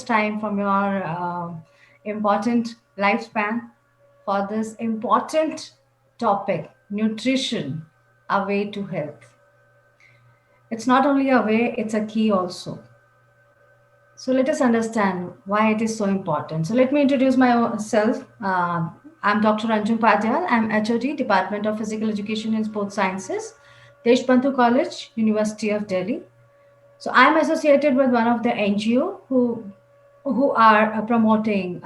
time from your important lifespan for this important topic, nutrition, a way to health. It's not only a way, it's a key also. So let us understand why it is so important. So let me introduce myself. I'm Dr. Anjum Padyal. I'm HOD, Department of Physical Education and Sports Sciences, Deshpantu College, University of Delhi. So I'm associated with one of the NGO who are promoting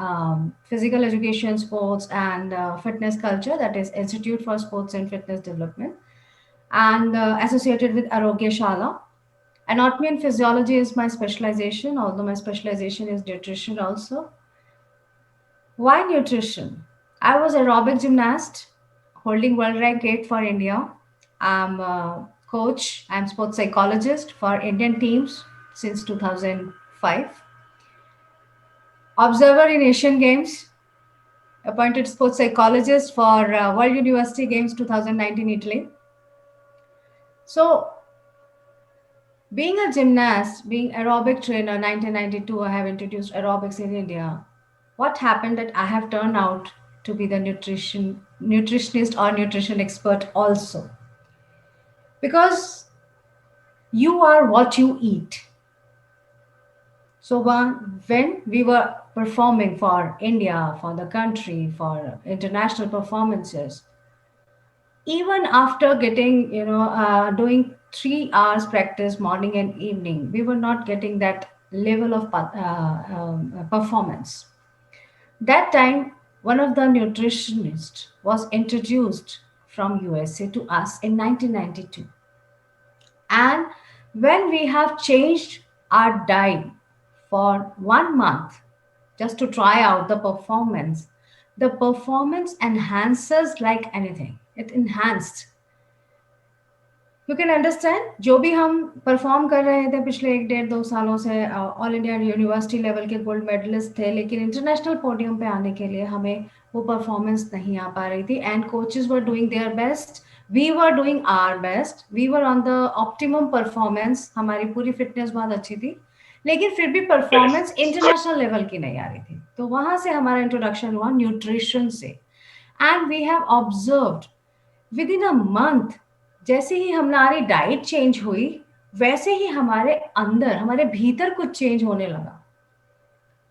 physical education, sports, and fitness culture. That is Institute for Sports and Fitness Development, and associated with Arogya Shala. Anatomy and physiology is my specialization, although my specialization is nutrition also. Why nutrition? I was aerobic gymnast, holding world rank 8 for India. I'm a coach, I'm sports psychologist for Indian teams since 2005. Observer in Asian Games, appointed sports psychologist for World University Games 2019 Italy. So, being a gymnast, being aerobic trainer, 1992, I have introduced aerobics in India. What happened that I have turned out to be the nutritionist or nutrition expert also? Because you are what you eat. So when we were performing for India, for the country, for international performances, even after getting, doing 3 hours practice morning and evening, we were not getting that level of performance. That time, one of the nutritionists was introduced from USA to us in 1992. And when we have changed our diet for 1 month just to try out the performance enhances like anything. It enhanced. You can understand जो भी हम perform कर रहे थे पिछले 1 डेढ़ 2 सालों से ऑल इंडिया यूनिवर्सिटी लेवल के गोल्ड मेडलिस्ट थे, लेकिन इंटरनेशनल पोडियम पे आने के लिए हमें वो परफॉर्मेंस नहीं आ पा रही थी and coaches were doing their best, we were doing our best, we were on the optimum performance, हमारी पूरी फिटनेस बहुत अच्छी थी, लेकिन फिर भी परफॉर्मेंस इंटरनेशनल लेवल की नहीं आ रही थी. तो वहां से हमारा इंट्रोडक्शन हुआ न्यूट्रिशन से and we have observed within a month जैसे ही हमारी डाइट चेंज हुई वैसे ही हमारे अंदर हमारे भीतर कुछ चेंज होने लगा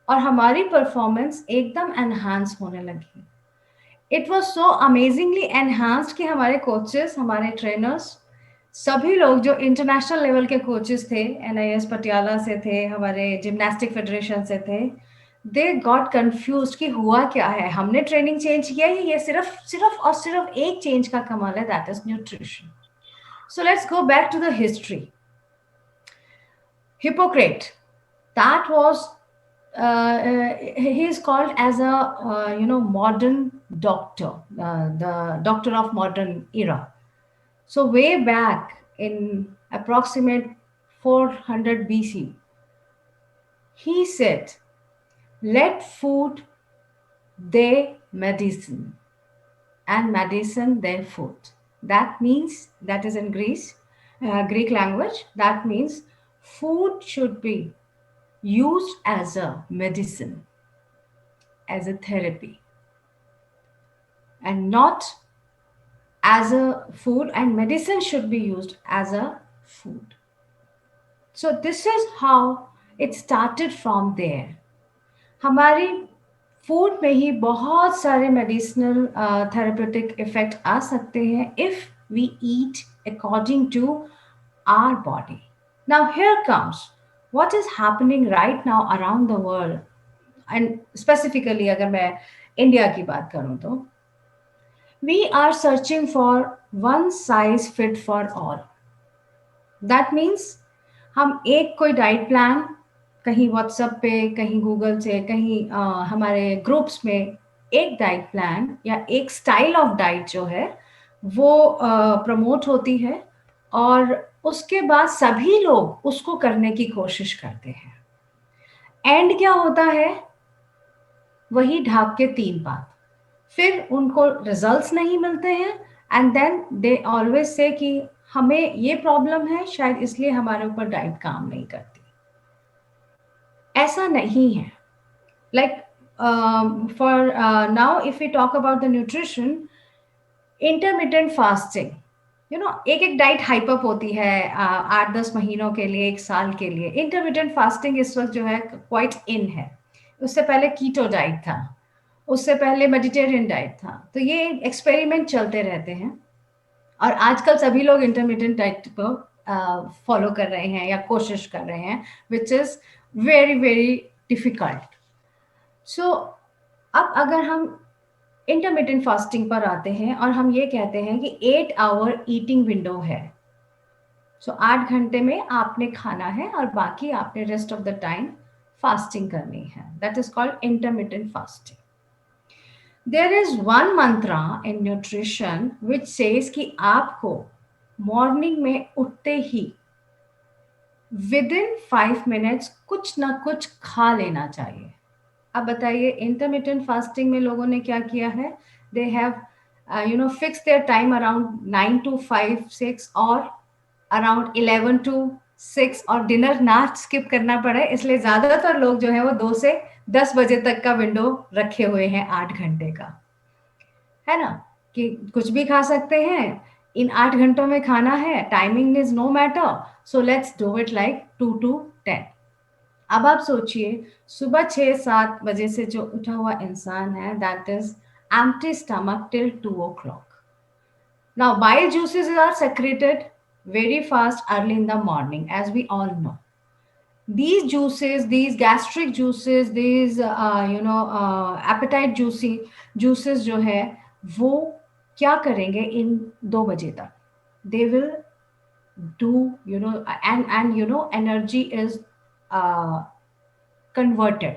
और हमारी परफॉर्मेंस एकदम एनहांस होने लगी. It was so amazingly enhanced कि हमारे कोचेस, हमारे ट्रेनर्स, सभी लोग जो इंटरनेशनल लेवल के कोचेस थे, एनआईएस पटियाला से थे, हमारे जिम्नास्टिक फेडरेशन से थे, दे गॉट कंफ्यूज कि हुआ क्या है, हमने ट्रेनिंग चेंज किया है, ये सिर्फ सिर्फ और सिर्फ एक चेंज का कमाल है, that is nutrition. So let's go back to the history. Hippocrates, that was he is called as a modern doctor, the doctor of modern era. So way back in approximate 400 BC, he said, "Let food their medicine, and medicine their food." That means, that is in Greek language, that means food should be used as a medicine, as a therapy, and not as a food, and medicine should be used as a food. So this is how it started from there. हमारी food में ही बहुत सारे medicinal therapeutic effect आ सकते हैं if we eat according to our body. Now here comes what is happening right now around the world and specifically अगर मैं India की बात करूं तो we are searching for one size fit for all. That means हम एक कोई diet plan कहीं व्हाट्सएप पे, कहीं गूगल से, कहीं हमारे ग्रुप्स में एक डाइट प्लान या एक स्टाइल ऑफ डाइट जो है वो प्रमोट होती है और उसके बाद सभी लोग उसको करने की कोशिश करते हैं. एंड क्या होता है? वही ढाक के 3 बात. फिर उनको रिजल्ट्स नहीं मिलते हैं and then they always say कि हमें ये प्रॉब्लम है, शायद इसलिए हमारे ऊपर डाइट काम नहीं करती. ऐसा नहीं है. Like for now, if we talk about the nutrition, intermittent fasting, एक एक डाइट हाइप अप होती है 8-10 महीनों के लिए, एक साल के लिए. इंटरमीडियंट फास्टिंग इस वक्त जो है क्वाइट इन है. उससे पहले कीटो डाइट था, उससे पहले मेडिटेरियन डाइट था. तो ये एक्सपेरिमेंट चलते रहते हैं. और आजकल सभी लोग इंटरमीडियंट डाइट को फॉलो कर रहे हैं या कोशिश कर रहे हैं, which is very very difficult. So अब अगर हम इंटरमीडियंट फास्टिंग पर आते हैं और हम ये कहते हैं कि 8 आवर ईटिंग विंडो है. सो 8 घंटे में आपने खाना है और बाकी आपने rest of the time fasting करनी है. That is called intermittent fasting. There is one mantra in nutrition which says कि आपको मॉर्निंग में उठते ही विद इन 5 मिनट्स कुछ ना कुछ खा लेना चाहिए. अब बताइए, इंटरमीडियंट फास्टिंग में लोगों ने क्या किया है? They have fix their time around 9 to 5, 6 और अराउंड 11 to 6, और डिनर ना स्किप करना पड़े इसलिए ज्यादातर लोग जो है वो 2 से 10 बजे तक का विंडो रखे हुए हैं, 8 घंटे का. है ना? कि कुछ भी खा सकते हैं, इन 8 घंटों में खाना है, timing is no matter, so let's do it like 2 to 10. अब आप सोचिए, सुबह 6-7 बजे से जो उठा हुआ इंसान है, that is empty stomach till 2 o'clock. Now, bile juices are secreted very fast early in the morning, as we all know. These juices, these gastric juices, these appetite juices जो है वो क्या करेंगे इन 2 बजे तक? They will do, and energy is uh, converted.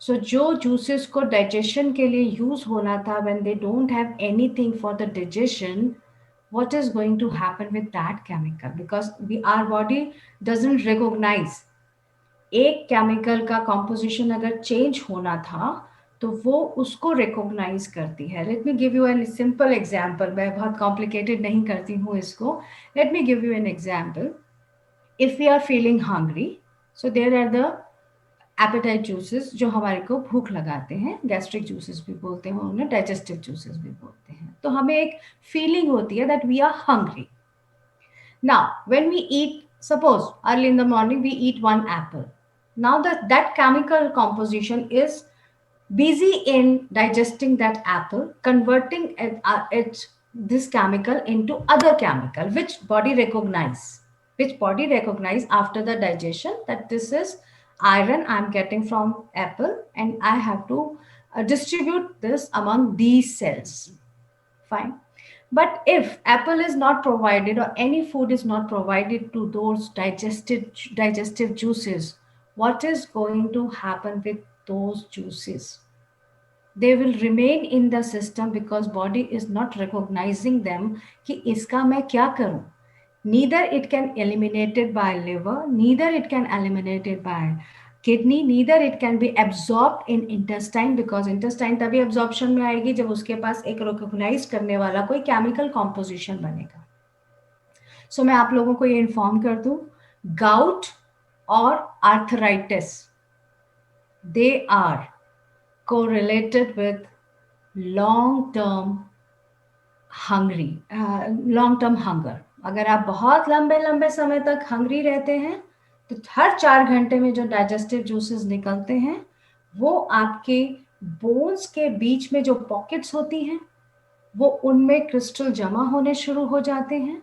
So जो juices को digestion के लिए use होना था, when they don't have anything for the digestion, what is going to happen with that chemical? Because our body doesn't recognize. एक chemical का composition अगर change होना था तो वो उसको रिकॉग्नाइज करती है. Let me give you an simple example. मैं बहुत कॉम्प्लिकेटेड नहीं करती हूँ इसको. Let me give you an example. If we are feeling hungry, so there are the appetite juices जो हमारे को भूख लगाते हैं. गैस्ट्रिक जूसेस भी बोलते हैं उन्हें, डाइजेस्टिव जूसेस भी बोलते हैं. तो हमें एक फीलिंग होती है that we are hungry. Now when we eat, suppose early in the morning we eat one apple. Now that chemical composition is busy in digesting that apple, converting this chemical into other chemical, which body recognize after the digestion that this is iron I'm getting from apple, and I have to distribute this among these cells. Fine. But if apple is not provided or any food is not provided to those digestive juices, what is going to happen with those juices? They will remain in the system because body is not recognizing them कि इसका मैं क्या करूं. Neither it can eliminate it by liver, neither it can eliminate it by kidney, neither it can be absorbed in intestine, because intestine तभी absorption में आएगी जब उसके पास एक recognize करने वाला कोई chemical composition बनेगा. So मैं आप लोगों को ये inform कर दूं, gout और arthritis, they are correlated with long-term long-term hunger. अगर आप बहुत लंबे लंबे समय तक हंग्री रहते हैं तो हर 4 घंटे में जो डाइजेस्टिव जूसेस निकलते हैं वो आपके बोन्स के बीच में जो पॉकेट्स होती हैं वो उनमें क्रिस्टल जमा होने शुरू हो जाते हैं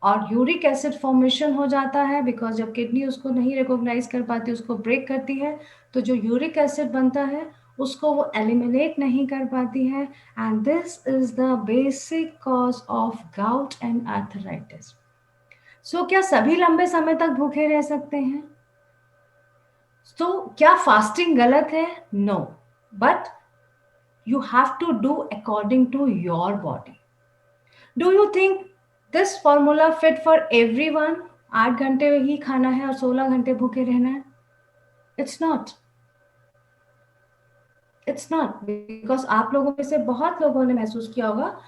और यूरिक एसिड फॉर्मेशन हो जाता है. बिकॉज जब किडनी उसको नहीं रिकॉग्नाइज कर पाती, उसको ब्रेक करती है, तो जो यूरिक एसिड बनता है उसको वो एलिमिनेट नहीं कर पाती है. And this is the basic cause of gout and arthritis. So क्या सभी लंबे समय तक भूखे रह सकते हैं? तो क्या फास्टिंग गलत है? No, but you have to do according to your body. Do you think this formula fit for everyone? 8 घंटे ही खाना है और 16 घंटे भूखे रहना है? It's not. It's not. Because आप लोगों में से बहुत लोगों ने महसूस किया होगा,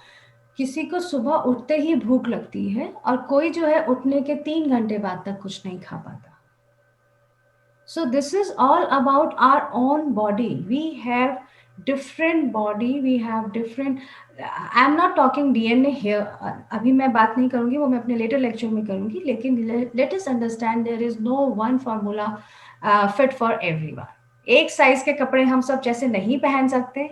किसी को सुबह उठते ही भूख लगती है और कोई जो है उठने के 3 घंटे बाद तक कुछ नहीं खा पाता. So this is all about our own body. We have different body. We have different. I'm not talking DNA here. अभी मैं बात नहीं करूँगी, वो मैं अपने later lecture में करूँगी. लेकिन let us understand there is no one formula fit for everyone. एक साइज के कपड़े हम सब जैसे नहीं पहन सकते,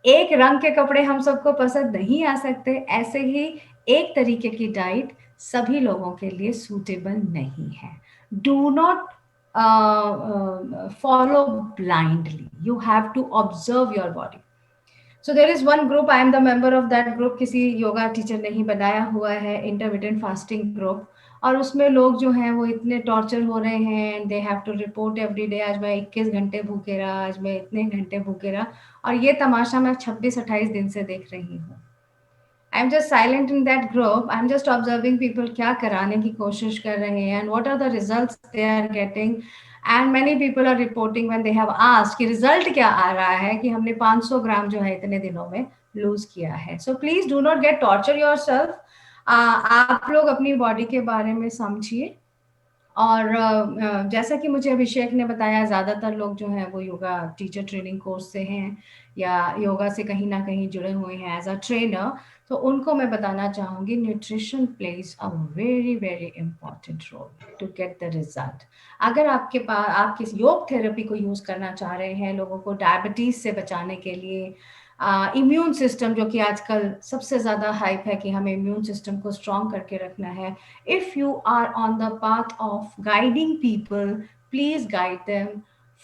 एक रंग के कपड़े हम सबको पसंद नहीं आ सकते, ऐसे ही एक तरीके की डाइट सभी लोगों के लिए सूटेबल नहीं है. Do not follow blindly. You have to observe your body. So there is one group, I am the member of that group. किसी योगा टीचर ने ही बनाया हुआ है, इंटरमिटेंट फास्टिंग ग्रुप. और उसमें लोग जो हैं वो इतने टॉर्चर हो रहे हैं, they have to report every day, आज मैं 21 घंटे भूखे रहा, आज मैं इतने घंटे भूखे रहा. और ये तमाशा मैं 26-28 दिन से देख रही हूँ. I'm just silent in that group. I'm just observing people क्या कराने की कोशिश कर रहे हैं and what are the results they are getting. And many people are reporting when they have asked कि result क्या आ रहा है कि हमने 500 ग्राम जो है इतने दिनों में lose किया है. So please do not get torture yourself. आप लोग अपनी body के बारे में समझिए. और जैसा कि मुझे अभिषेक ने बताया, ज़्यादातर लोग जो हैं वो योगा टीचर ट्रेनिंग कोर्स से हैं या योगा से कहीं ना कहीं जुड़े हुए हैं एज अ ट्रेनर. तो उनको मैं बताना चाहूँगी, nutrition plays a very very important role to get the result. अगर आपके पास आप किस योग थेरेपी को यूज़ करना चाह रहे हैं लोगों को डायबिटीज़ से बचाने के लिए, इम्यून सिस्टम जो कि आजकल सबसे ज़्यादा हाइप है कि हमें इम्यून सिस्टम को स्ट्रॉन्ग करके रखना है. If you are on the path of guiding people, please guide them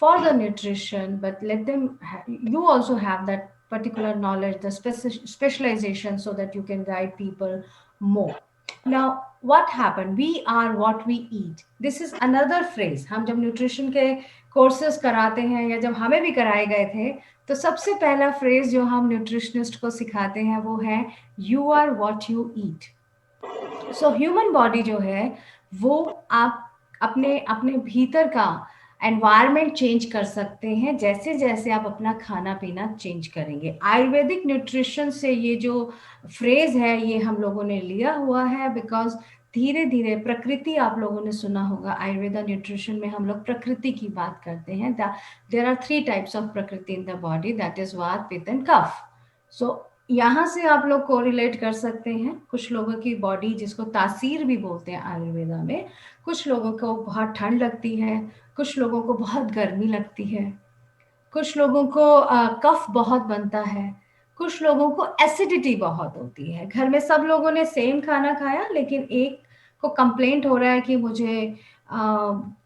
for the nutrition, but let them you also have that particular knowledge, the specialization, so that you can guide people more. Now what happened, we are what we eat. This is another phrase. हम जब nutrition के courses कराते हैं या जब हमें भी कराए गए थे, तो सबसे पहला फ्रेज जो हम न्यूट्रिशनिस्ट को सिखाते हैं वो है you are what you eat. So human body जो है वो आप अपने अपने भीतर का एनवायरनमेंट चेंज कर सकते हैं जैसे जैसे आप अपना खाना पीना चेंज करेंगे. आयुर्वेदिक न्यूट्रिशन से ये जो फ्रेज है ये हम लोगों ने लिया हुआ है, बिकॉज धीरे धीरे प्रकृति, आप लोगों ने सुना होगा आयुर्वेदा न्यूट्रिशन में हम लोग प्रकृति की बात करते हैं. देयर आर 3 टाइप्स ऑफ प्रकृति in the body, that is वात, पित्त एंड कफ. सो यहाँ से आप लोग कोरिलेट कर सकते हैं. कुछ लोगों की बॉडी, जिसको तासीर भी बोलते हैं आयुर्वेदा में, कुछ लोगों को बहुत ठंड लगती है, कुछ लोगों को बहुत गर्मी लगती है, कुछ लोगों को कफ बहुत बनता है, कुछ लोगों को एसिडिटी बहुत होती है. घर में सब लोगों ने सेम खाना खाया लेकिन एक को कंप्लेंट हो रहा है कि मुझे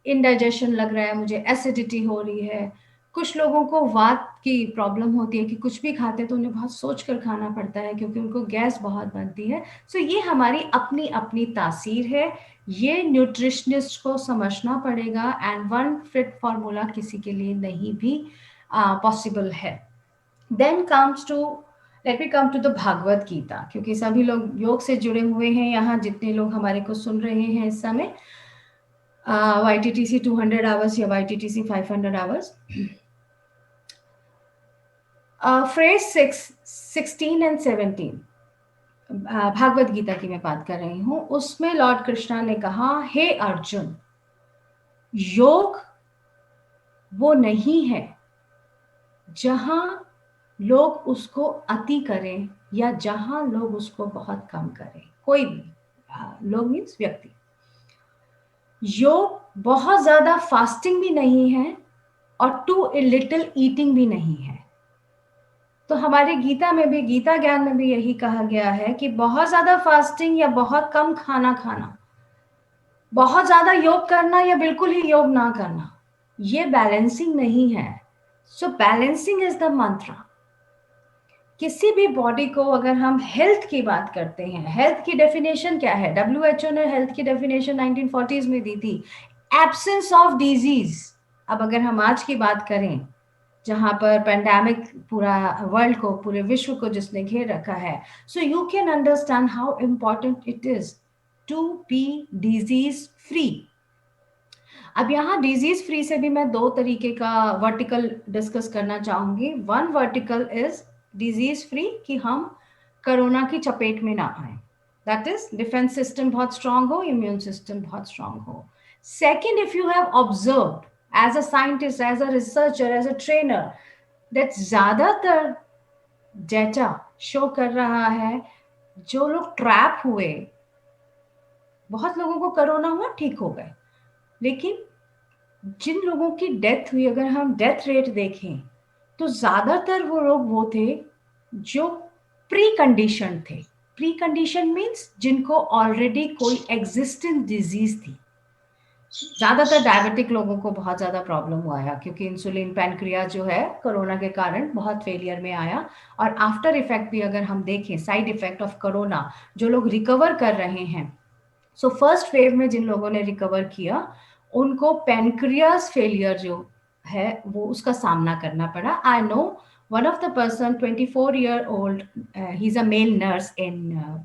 इनडाइजेशन लग रहा है, मुझे एसिडिटी हो रही है. कुछ लोगों को वात की प्रॉब्लम होती है कि कुछ भी खाते तो उन्हें बहुत सोच कर खाना पड़ता है क्योंकि उनको गैस बहुत बनती है. सो ये हमारी अपनी अपनी तासीर है. ये न्यूट्रिशनिस्ट को समझना पड़ेगा एंड वन फिट फार्मूला किसी के लिए नहीं भी पॉसिबल है. Then comes to let me come to the Bhagavad Gita, क्योंकि सभी लोग योग से जुड़े हुए हैं यहाँ, जितने लोग हमारे को सुन रहे हैं इस समय, YTTC 200 आवर्स या YTTC 500 hours. Phrase 16 and 17 Bhagavad Gita की मैं बात कर रही हूँ. उसमें लॉर्ड कृष्णा ने कहा, हे अर्जुन, योग वो नहीं है जहां लोग उसको अति करें या जहां लोग उसको बहुत कम करें. कोई भी लोग मीन्स व्यक्ति. योग बहुत ज्यादा फास्टिंग भी नहीं है और टू लिटिल ईटिंग भी नहीं है. तो हमारे गीता में भी, गीता ज्ञान में भी यही कहा गया है कि बहुत ज्यादा फास्टिंग या बहुत कम खाना खाना, बहुत ज्यादा योग करना या बिल्कुल ही योग ना करना, ये बैलेंसिंग नहीं है. सो बैलेंसिंग इज द मंत्र. किसी भी बॉडी को, अगर हम हेल्थ की बात करते हैं, हेल्थ की डेफिनेशन क्या है? WHO ने हेल्थ की डेफिनेशन 1940s में दी थी, एब्सेंस ऑफ डिजीज. अब अगर हम आज की बात करें, जहां पर पेंडेमिक पूरा वर्ल्ड को, पूरे विश्व को जिसने घेर रखा है, so you can understand how important it is to be disease free. अब यहाँ डिजीज फ्री से भी मैं 2 तरीके का वर्टिकल डिस्कस करना चाहूंगी. One vertical is disease free कि हम कोरोना की चपेट में ना आए, दैट इज डिफेंस सिस्टम बहुत स्ट्रांग हो, इम्यून सिस्टम बहुत स्ट्रांग हो. Second, if you have observed as a scientist, as a researcher, as a trainer, that ज्यादातर डेटा शो कर रहा है जो लोग ट्रैप हुए, बहुत लोगों को कोरोना हुआ, ठीक हो गए, लेकिन जिन लोगों की डेथ हुई, अगर हम डेथ रेट देखें तो ज्यादातर वो लोग वो थे जो प्री कंडीशन थे। प्री कंडीशन मीन्स जिनको ऑलरेडी कोई एग्जिस्टिंग डिजीज थी। ज्यादातर डायबिटिक लोगों को बहुत ज्यादा प्रॉब्लम हुआ है, क्योंकि इंसुलिन पैनक्रिया जो है कोरोना के कारण बहुत फेलियर में आया। और आफ्टर इफेक्ट भी अगर हम देखें, साइड इफेक्ट ऑफ कोरोना, जो लोग रिकवर कर रहे हैं, सो फर्स्ट वेव में जिन लोगों ने रिकवर किया उनको पैनक्रियास फेलियर जो है वो उसका सामना करना पड़ा। I know one of the person 24-year old, he's a male nurse in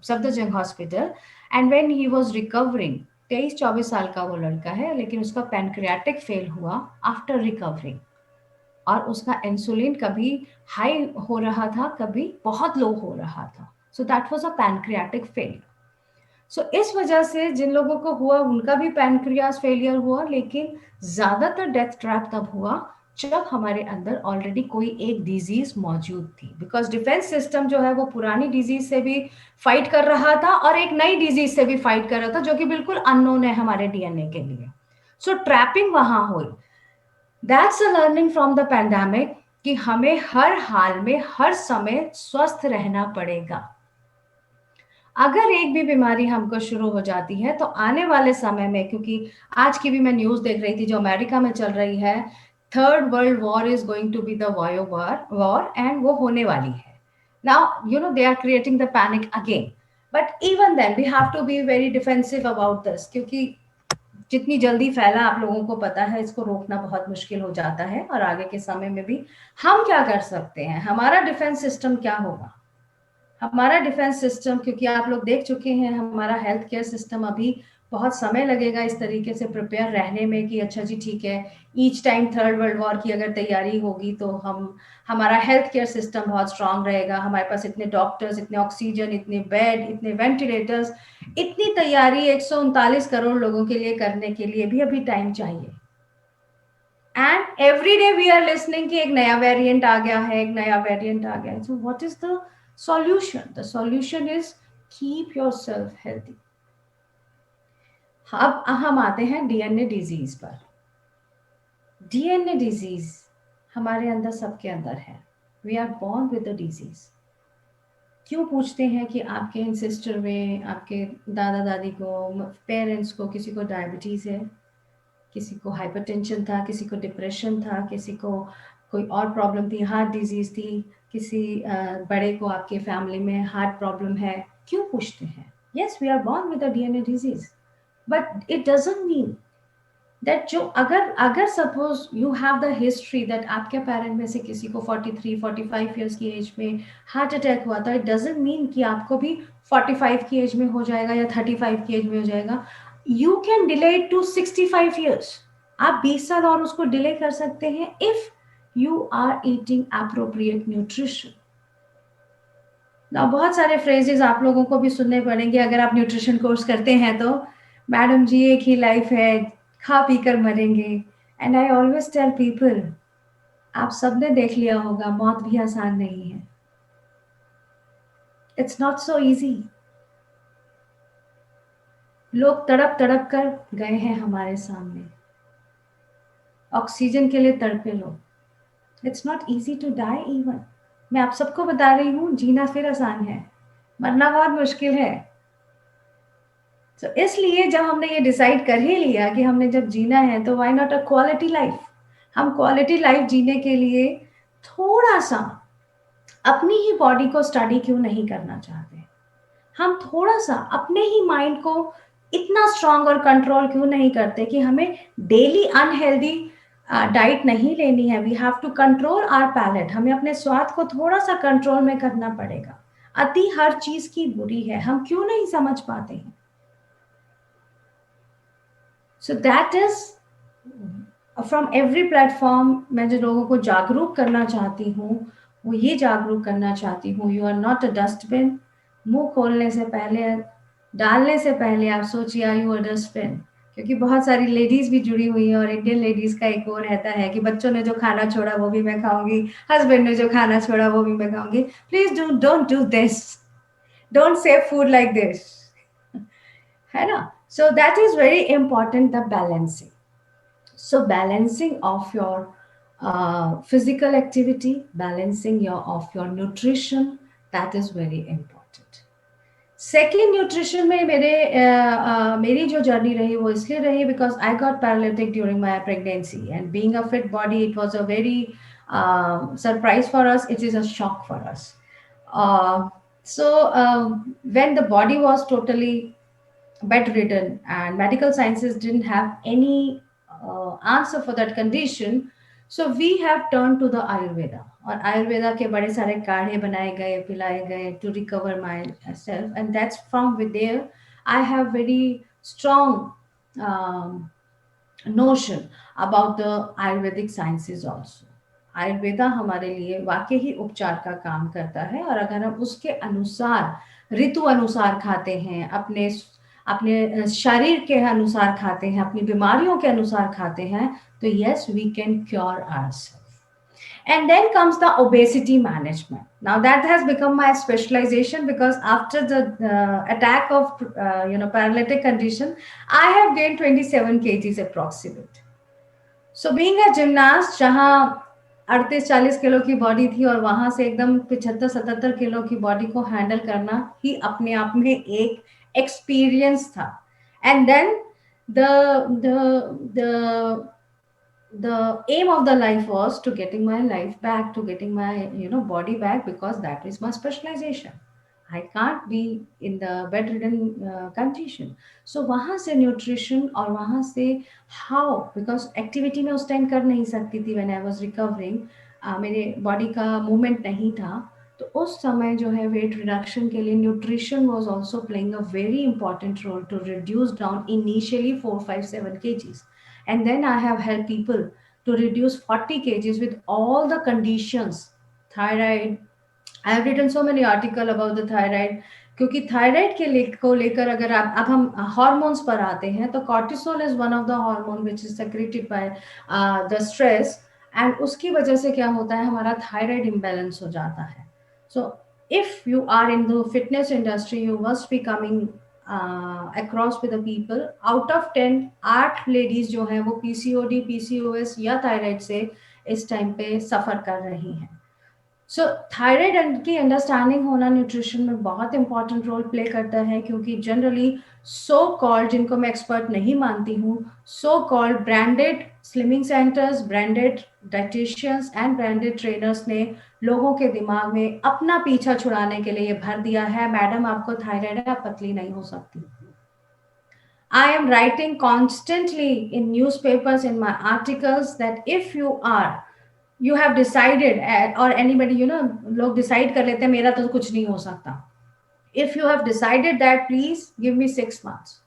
Safdarjung hospital, and when he was recovering, 23-24 साल का वो लड़का है, लेकिन उसका पैनक्रियाटिक फेल हुआ आफ्टर रिकवरिंग। और उसका इंसुलिन कभी हाई हो रहा था, कभी बहुत लो हो रहा था, so that was a pancreatic fail. So इस वजह से जिन लोगों को हुआ उनका भी पैनक्रियास फेलियर हुआ, लेकिन ज्यादातर डेथ ट्रैप तब हुआ जब हमारे अंदर ऑलरेडी कोई एक डिजीज मौजूद थी, बिकॉज डिफेंस सिस्टम जो है वो पुरानी डिजीज से भी फाइट कर रहा था और एक नई डिजीज से भी फाइट कर रहा था जो कि बिल्कुल अननोन है हमारे डीएनए के लिए। सो ट्रैपिंग वहां हुई। That's a learning from the pandemic कि हमें हर हाल में हर समय स्वस्थ रहना पड़ेगा। अगर एक भी बीमारी हमको शुरू हो जाती है तो आने वाले समय में, क्योंकि आज की भी मैं न्यूज देख रही थी जो अमेरिका में चल रही है, third world war is going to be the bio war, and वो होने वाली है। Now you know they are creating the panic again, but even then we have to be very defensive about this, क्योंकि जितनी जल्दी फैला आप लोगों को पता है, इसको रोकना बहुत मुश्किल हो जाता है। और आगे के समय में भी हम क्या कर सकते हैं, हमारा डिफेंस सिस्टम क्या होगा, हमारा डिफेंस सिस्टम, क्योंकि आप लोग देख चुके हैं हमारा हेल्थ केयर सिस्टम अभी बहुत समय लगेगा इस तरीके से प्रिपेयर रहने में कि अच्छा जी ठीक है, each time third world war की अगर तैयारी होगी तो हमारा हेल्थ केयर सिस्टम बहुत स्ट्रांग रहेगा, हमारे पास इतने डॉक्टर्स, इतने ऑक्सीजन, इतने बेड, इतने वेंटिलेटर्स, इतनी तैयारी 139 करोड़ लोगों के लिए करने के लिए भी अभी टाइम चाहिए। And every day we are listening कि एक नया वेरिएंट आ गया है, एक नया वेरिएंट आ गया है। So what is the solution? The solution is keep yourself healthy. अब हम आते हैं डीएनए डिजीज पर। डीएनए डिजीज हमारे अंदर, सबके अंदर है। We are born with the disease. क्यों पूछते हैं कि आपके इंसिस्टर में, आपके दादा दादी को, पेरेंट्स को किसी को डायबिटीज है, किसी को हाइपरटेंशन था, किसी को डिप्रेशन था, किसी को कोई और प्रॉब्लम थी, हार्ट डिजीज थी, किसी बड़े को आपके फैमिली में हार्ट प्रॉब्लम है, क्यों पूछते हैं? Yes, we are born with a DNA disease, but it doesn't mean that जो अगर अगर suppose you have the history that आपके पेरेंट में से किसी को 43-45 ईयर्स की एज में हार्ट अटैक हुआ था, इट डजंट मीन कि आपको भी 45 की एज में हो जाएगा या 35 की एज में हो जाएगा। You can delay to 65 years. आप 20 साल और उसको डिले कर सकते हैं if you are eating appropriate nutrition. ना बहुत सारे फ्रेजेस आप लोगों को भी सुनने पड़ेंगे अगर आप न्यूट्रिशन कोर्स करते हैं तो, मैडम जी एक ही लाइफ है, खा पी कर मरेंगे। And I always tell people, आप सबने देख लिया होगा मौत भी आसान नहीं है। It's not so easy. लोग तड़प तड़प कर गए हैं हमारे सामने, ऑक्सीजन के लिए तड़पे लोग। It's not easy to die even. मैं आप सबको बता रही हूँ, जीना फिर आसान है, मरना बहुत मुश्किल है। तो इसलिए जब हमने ये डिसाइड कर ही लिया कि हमने जब जीना है तो why not a quality life. हम क्वालिटी लाइफ जीने के लिए थोड़ा सा अपनी ही बॉडी को स्टडी क्यों नहीं करना चाहते, हम थोड़ा सा अपने ही माइंड को इतना स्ट्रांग और कंट्रोल क्यों नहीं करते कि हमें डेली अनहेल्दी डाइट नहीं लेनी है। We have to control our palate. हमें अपने स्वाद को थोड़ा सा कंट्रोल में करना पड़ेगा। अति हर चीज की बुरी है, हम क्यों नहीं समझ पाते हैं? So that is from every platform. मैं जो लोगों को जागरूक करना चाहती हूँ वो ये जागरूक करना चाहती हूँ, you are not a dustbin. मुंह खोलने से पहले, डालने से पहले आप सोचिए, आर यू अ डस्टबिन? क्योंकि बहुत सारी लेडीज भी जुड़ी हुई हैं, और इंडियन लेडीज का एक वो रहता है कि बच्चों ने जो खाना छोड़ा वो भी मैं खाऊंगी, हस्बैंड ने जो खाना छोड़ा वो भी मैं खाऊंगी। Please don't do this, don't save food like this, है ना? So that is very important, the balancing. So balancing of your physical activity, balancing your nutrition, that is very important. Second nutrition में मेरी जो journey रही वो इसलिए रही because I got paralytic during my pregnancy, and being a fit body it was a very surprise for us, it is a shock for us. So when the body was totally bedridden and medical sciences didn't have any answer for that condition, so we have turned to the Ayurveda. और आयुर्वेदा के बड़े सारे काढ़े बनाए गए, पिलाए गए to recover myself, and that's from with there I have very strong um, notion about the Ayurvedic sciences also. Ayurveda हमारे लिए वाकई ही उपचार का काम करता है, और अगर हम उसके अनुसार ऋतु अनुसार खाते हैं, अपने अपने शरीर के अनुसार खाते हैं, अपनी बीमारियों के अनुसार खाते हैं, तो yes we can cure ourselves. And then comes the obesity management. Now that has become my specialization because after the attack of paralytic condition, I have gained 27 kgs approximate. So being a gymnast, जहाँ 38-40 kilo की body थी और वहां से एकदम 75-77 kilo की body को handle करना ही अपने आप में एक एक्सपीरियंस था. And then the the the aim of the life was to getting my life back, to getting my body back, because that is my specialization. I can't be in the bedridden condition. So वहां से nutrition और वहां से how, because activity में उस time कर नहीं सकती थी when I was recovering, मेरे बॉडी का मूवमेंट नहीं था. तो उस समय जो है वेट रिडक्शन के लिए nutrition was also playing a very important role to reduce down initially 4-5-7 kgs. And then I have helped people to reduce 40 kgs with all the conditions. Thyroid, I have written so many articles about the thyroid. क्योंकि thyroid को लेकर अगर आप अब हम hormones पर आते हैं, तो cortisol is one of the hormone which is secreted by the stress, and उसकी वजह से क्या होता है, हमारा थायराइड इम्बैलेंस हो जाता है. So if you are in the fitness industry, you must be coming across with the people. Out of 10, 8 ladies जो है वो पीसीओडी, पीसीओएस या थायराइड से इस टाइम पे सफर कर रही हैं. सो थायराइड की अंडरस्टैंडिंग होना न्यूट्रिशन में बहुत इंपॉर्टेंट रोल प्ले करता है, क्योंकि जनरली सो कॉल्ड, जिनको मैं एक्सपर्ट नहीं मानती हूँ, so called branded slimming centres, branded dieticians and branded trainers ने लोगों के दिमाग में अपना पीछा छुड़ाने के लिए ये भर दिया है, मैडम आपको थायराइड है, आप पतली नहीं हो सकती. I am writing constantly in newspapers, in my articles, that if you have decided, or anybody, लोग decide कर लेते हैं मेरा तो कुछ नहीं हो सकता. If you have decided that, please give me 6 months.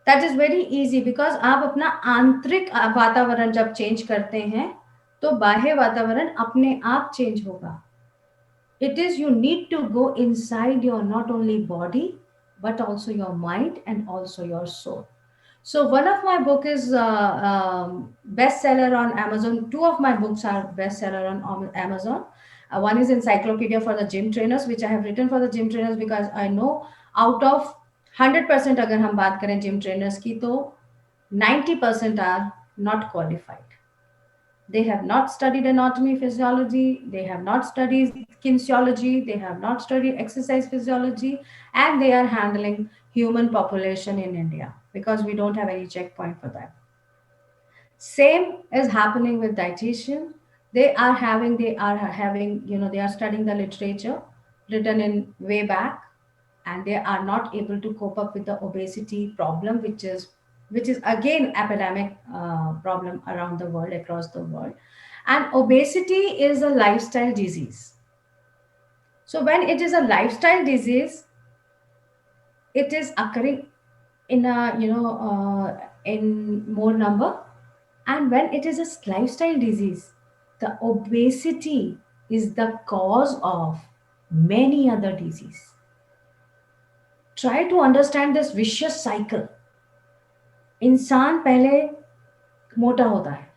That is very easy, because आप अपना आंतरिक वातावरण जब चेंज करते हैं, तो बाह्य वातावरण अपने आप चेंज होगा. It is you need to go inside your not only body, but also your mind and also your soul. So one of my book is bestseller on Amazon. Two of my books are bestseller on Amazon. One is Encyclopedia for the Gym Trainers, which I have written for the gym trainers because I know out of 100% अगर हम बात करें gym trainers की, तो 90% are not qualified. They have not studied anatomy, physiology, they have not studied kinesiology, they have not studied exercise physiology, and they are handling human population in India because we don't have any checkpoint for that. Same is happening with dietitian. They are studying the literature written in way back, and they are not able to cope up with the obesity problem, which is again epidemic problem around the world, across the world. And obesity is a lifestyle disease. So when it is a lifestyle disease, it is occurring in in more number. And when it is a lifestyle disease, the obesity is the cause of many other diseases. Try to understand this vicious cycle. इंसान पहले मोटा होता है,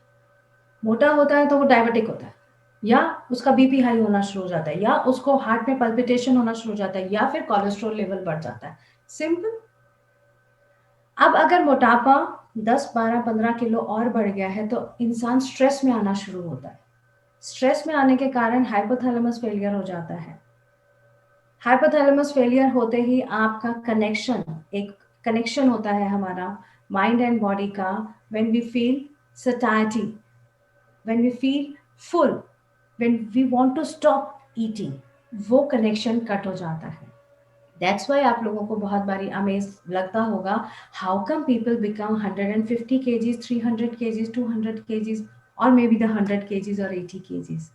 मोटा होता है तो वो डायबिटिक होता है, या उसका बीपी हाई होना शुरू हो जाता है, या उसको हार्ट में पल्पिटेशन होना शुरू हो जाता है, या फिर कोलेस्ट्रॉल लेवल बढ़ जाता है। सिंपल। अब अगर मोटापा 10 12 15 किलो और बढ़ गया है तो इंसान स्ट्रेस में आना शुरू होता है। स्ट्रेस में आने के कारण हाइपोथैलेमस फेलियर हो जाता है। हाइपोथैलेमस फेलियर होते ही आपका कनेक्शन, एक कनेक्शन होता है हमारा माइंड एंड बॉडी का, when we feel satiety, when we feel full, when we want to stop eating, वो कनेक्शन कट हो जाता है। दैट्स वाई आप लोगों को बहुत बारी अमेज लगता होगा, how come people become 150 KGs, 300 KGs, 200 KGs, और मे बी द 100 केजीज और 80 केजीज।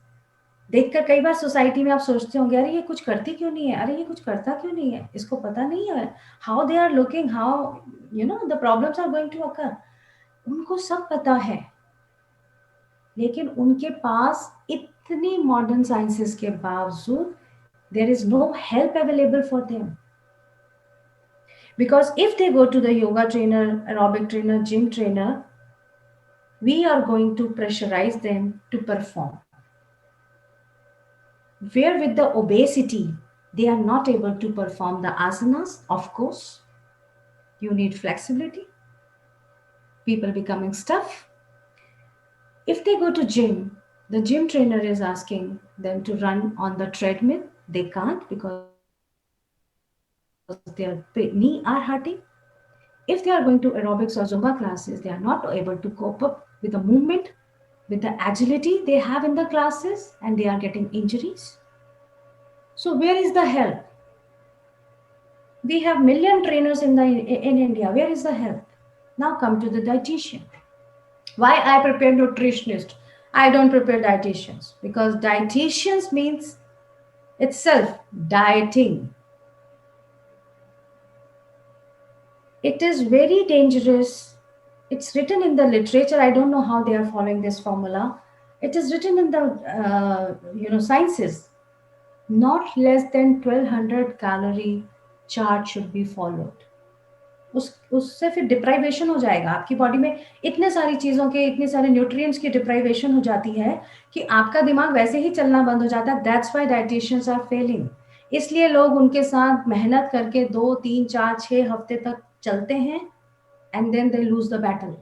देखकर कई बार सोसाइटी में आप सोचते होंगे, अरे ये कुछ करती क्यों नहीं है, अरे ये कुछ करता क्यों नहीं है, इसको पता नहीं है how they are looking, how you know the problems are going to occur. उनको सब पता है, लेकिन उनके पास इतनी मॉडर्न साइंसेस के बावजूद there is no help available for them. Because if they go to the yoga trainer, aerobic trainer, gym trainer, we are going to pressurize them to perform. Where with the obesity, they are not able to perform the asanas, of course. You need flexibility. People becoming stiff. If they go to gym, the gym trainer is asking them to run on the treadmill. They can't because their knee are hurting. If they are going to aerobics or Zumba classes, they are not able to cope up with the movement, with the agility they have in the classes, and they are getting injuries. So where is the help? We have million trainers in India. Where is the help? Now come to the dietitian. Why I prepare nutritionist? I don't prepare dietitians because dietitians means itself dieting. It is very dangerous. It's written in the literature. I don't know how they are following this formula. It is written in the sciences. Not less than 1200 calorie chart should be followed. उससे फिर deprivation हो जाएगा आपकी body में, इतने सारी चीज़ों के, इतने सारे न्यूट्रिएंट्स की डिप्राइवेशन हो जाती है कि आपका दिमाग वैसे ही चलना बंद हो जाता है। That's why dieticians are failing. इसलिए लोग उनके साथ मेहनत करके 2 3 4 6 हफ्ते तक चलते हैं, and then they lose the battle,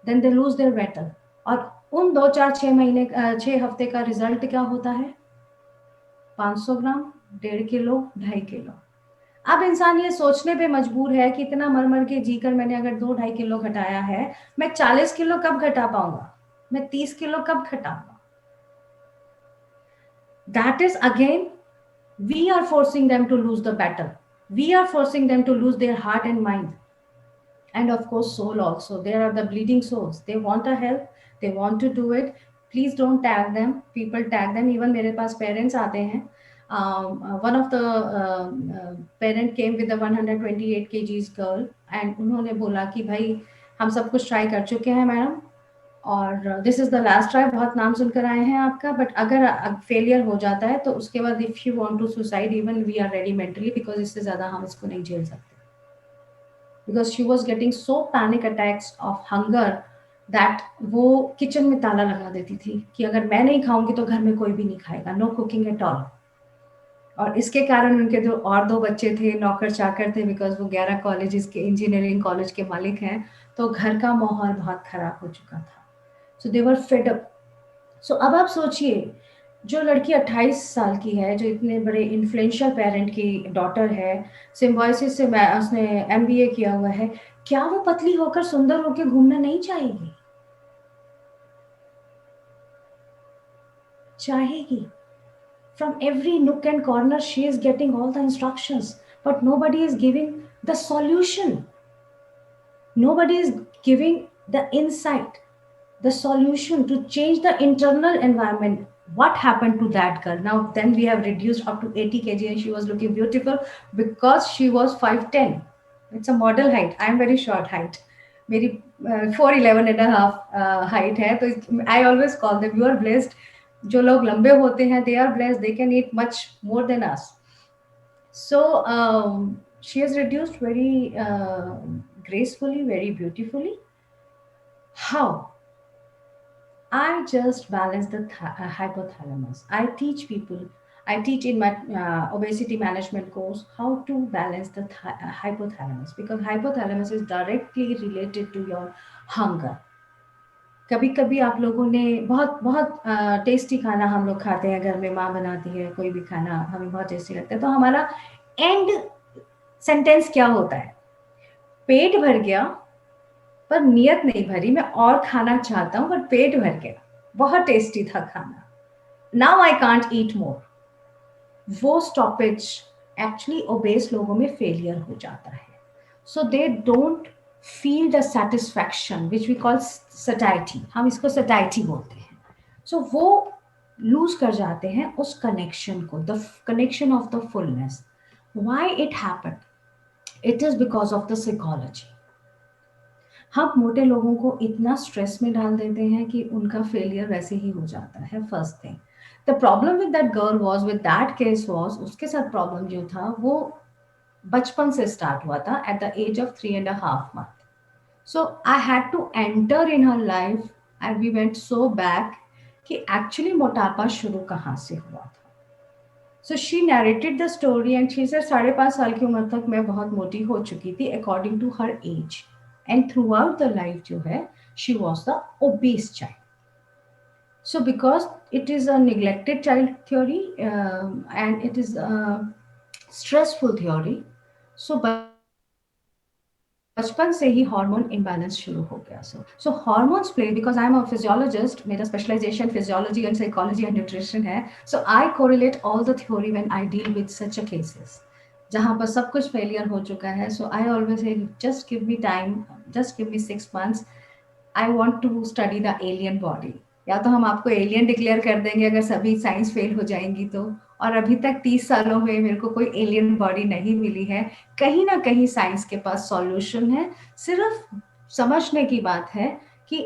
then they lose their battle. और उन 2 4 6 महीने 6 हफ्ते का रिजल्ट क्या होता है? 500 ग्राम, 1.5 किलो, 2.5 किलो। अब इंसान ये सोचने पे मजबूर है कि इतना मर मर के जीकर मैंने अगर 2 2.5 किलो घटाया है, मैं 40 किलो कब घटा पाऊंगा, मैं 30 किलो कब घटाऊंगा? That is again, we are forcing them to lose the battle, we are forcing them to lose their heart and mind, and of course soul also. There are the bleeding souls, they want a help, they want to do it. Please don't tag them, people tag them. Even मेरे पास parents आते हैं. One of the parent came with a 128 kgs girl, and उन्होंने बोला कि भाई हम सब कुछ ट्राई कर चुके हैं मैडम, और this is the last try, बहुत नाम सुनकर आए हैं आपका, बट अगर फेलियर हो जाता है तो उसके बाद if you want to suicide, even we are ready mentally, because इससे ज़्यादा हम इसको नहीं झेल सकते। Because she was getting so panic attacks of hunger that वो किचन में ताला लगा देती थी कि अगर मैं नहीं खाऊंगी तो घर में कोई भी नहीं खाएगा, नो कुकिंग एट ऑल। और इसके कारण उनके जो और 2 बच्चे थे नौकर चाकर थे, बिकॉज वो 11 कॉलेजेस के इंजीनियरिंग कॉलेज के मालिक हैं, तो घर का माहौल बहुत खराब हो चुका था। सो दे वर फेड अप। सो अब आप सोचिए, जो लड़की 28 साल की है, जो इतने बड़े इन्फ्लुएंशियल पेरेंट की डॉटर है, सिम्बोसिस से उसने एमबीए किया हुआ है, क्या वो पतली होकर सुंदर होकर घूमना नहीं चाहेगी? चाहेगी। From every nook and corner she is getting all the instructions, but nobody is giving the solution, nobody is giving the insight, the solution to change the internal environment. What happened to that girl? Now then we have reduced up to 80 kg and she was looking beautiful because she was 5'10". It's a model height. I am very short height. मेरी 4'11.5" height है, तो I always call them, you are blessed. जो लोग लंबे होते हैं, they are blessed, they can eat much more than us. So she has reduced very gracefully, very beautifully. How? I just balance the hypothalamus. I teach people, I teach in my obesity management course how to balance the hypothalamus, because hypothalamus is directly related to your hunger. कभी कभी आप लोगों ने बहुत बहुत tasty खाना हम लोग खाते हैं, घर में माँ बनाती है कोई भी खाना हमें बहुत टेस्टी लगता है, तो हमारा एंड सेंटेंस क्या होता है? पेट भर गया पर नियत नहीं भरी, मैं और खाना चाहता हूँ पर पेट भर गया, बहुत टेस्टी था खाना, नाउ आई कांट ईट मोर। वो स्टॉपेज एक्चुअली ओबेस लोगों में फेलियर हो जाता है। So they don't feel the satisfaction which we call satiety, हम इसको सटाइटी बोलते हैं। सो वो लूज कर जाते हैं उस कनेक्शन को, the connection of the fullness. Why it happened? It is because of the psychology. हम मोटे लोगों को इतना स्ट्रेस में डाल देते हैं कि उनका फेलियर वैसे ही हो जाता है। First thing, the problem with that girl was, with that case was, उसके साथ प्रॉब्लम जो था वो बचपन से स्टार्ट हुआ था, at the age of 3.5 months। So I had to enter in her life and we went so back कि एक्चुअली मोटापा शुरू कहाँ से हुआ था। So she narrated the story and she said 5.5 साल की उम्र तक मैं बहुत मोटी हो चुकी थी according to her age, and throughout the life जो है she was the obese child. So because it is a neglected child theory, and it is a stressful theory, so बचपन से ही हार्मोन इम्बैलेंस शुरू हो गया। So hormones play, because I am a physiologist, मेरा specialisation physiology and psychology and nutrition है, so I correlate all the theory when I deal with such a cases जहाँ पर सब कुछ फेलियर हो चुका है। So I always say just give me time, just give me 6 months, I want to study the alien body. या तो हम आपको एलियन डिक्लेयर कर देंगे अगर सभी साइंस फेल हो जाएंगी तो, और अभी तक 30 सालों में मेरे को कोई एलियन बॉडी नहीं मिली है। कहीं ना कहीं साइंस के पास सॉल्यूशन है, सिर्फ समझने की बात है कि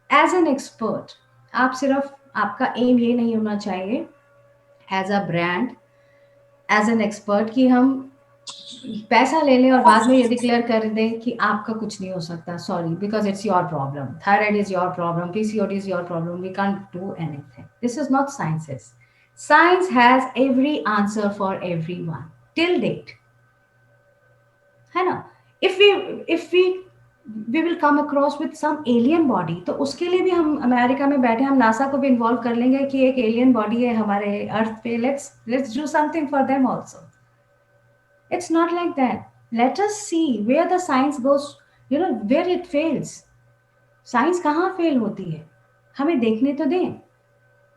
एज एन एक्सपर्ट आप सिर्फ, आपका एम ये नहीं होना चाहिए as a brand, as an expert कि हम पैसा ले लें और बाद में ये डिक्लेयर कर दें कि आपका कुछ नहीं हो सकता, sorry, because it's your problem, thyroid is your problem, PCOD is your problem, we can't do anything. This is not science. Science has every answer for everyone till date, है ना? If we we will come across with some alien body, तो उसके लिए भी हम America में बैठे हम नासा को भी इन्वॉल्व कर लेंगे कि एक एलियन बॉडी है हमारे अर्थ पे, let's do something for them also. It's not like that. Let us see where the science goes, where it fails. Science कहाँ फेल होती है, हमें देखने तो दें।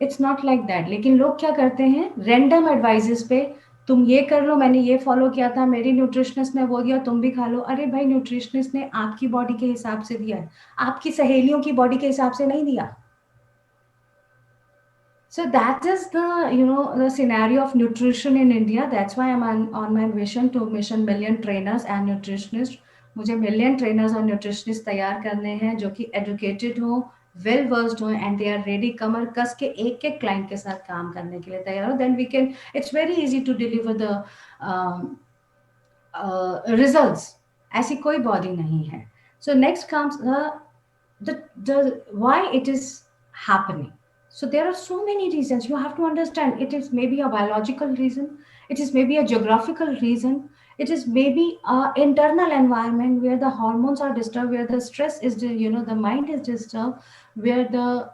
It's not like that. लेकिन लोग क्या करते हैं, रैंडम एडवाइजेस पे, तुम ये कर लो, मैंने ये फॉलो किया था, मेरी न्यूट्रिशनिस्ट ने वो दिया, तुम भी खा लो। अरे भाई, न्यूट्रिशनिस्ट ने आपकी बॉडी के हिसाब से दिया है, आपकी सहेलियों की बॉडी के हिसाब से नहीं दिया। So that is the scenario of nutrition in India. That's why I'm on my mission to mission million trainers and nutritionists. मुझे मिलियन ट्रेनर्स और न्यूट्रिशनिस्ट तैयार करने हैं जो कि एजुकेटेड हो, वेल वर्स्ड हो, एंड दे आर रेडी, कमर कस के एक एक क्लाइंट के साथ काम करने के लिए तैयार हो। Then we can, it's very easy to deliver the results. ऐसी कोई बॉडी नहीं है। So next comes the why it is happening. So there are so many reasons. You have to understand, it is maybe a biological reason, it is maybe a geographical reason, it is maybe a internal environment where the hormones are disturbed, where the stress is the mind is disturbed, where the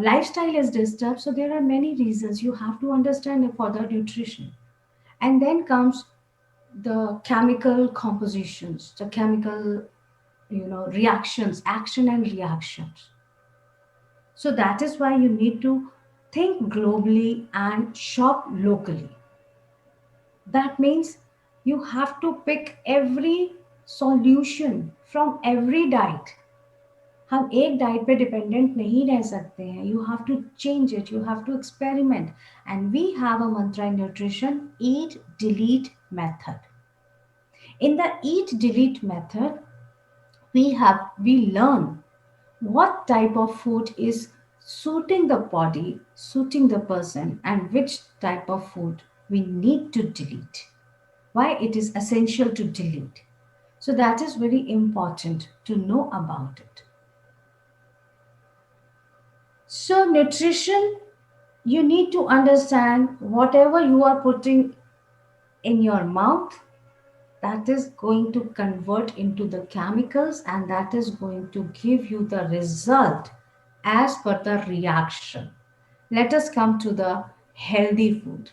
lifestyle is disturbed. So there are many reasons you have to understand for the nutrition. And then comes the chemical compositions, the chemical reactions, action and reactions. So that is why you need to think globally and shop locally. That means you have to pick every solution from every diet. हम एक diet पे dependent नहीं रह सकते हैं। You have to change it, you have to experiment, and we have a mantra in nutrition, eat delete method. In the eat delete method, we learn what type of food is suiting the body, suiting the person, and which type of food we need to delete. Why it is essential to delete. So that is very important to know about it. So nutrition, you need to understand whatever you are putting in your mouth, that is going to convert into the chemicals and that is going to give you the result as per the reaction. Let us come to the healthy food.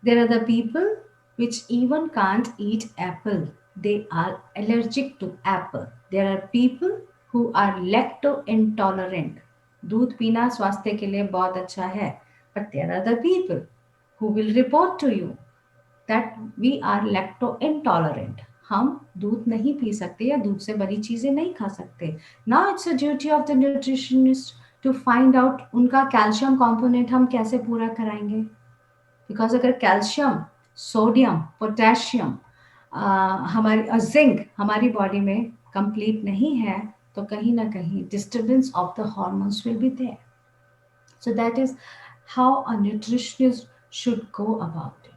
There are the people which even can't eat apple. They are allergic to apple. There are people who are lacto intolerant. दूध पीना स्वास्थ्य के लिए बहुत अच्छा है, but there are the people who will report to you that we are lacto intolerant. हम दूध नहीं पी सकते या दूध से बनी चीजें नहीं खा सकते. Now it's a duty of the nutritionist to find out उनका कैल्शियम कंपोनेंट हम कैसे पूरा कराएंगे. बिकॉज अगर कैल्शियम, सोडियम, पोटेशियम, हमारी जिंक हमारी बॉडी में कंप्लीट नहीं है तो कहीं ना कहीं disturbance of the hormones will be there. So that is how a nutritionist should go about it.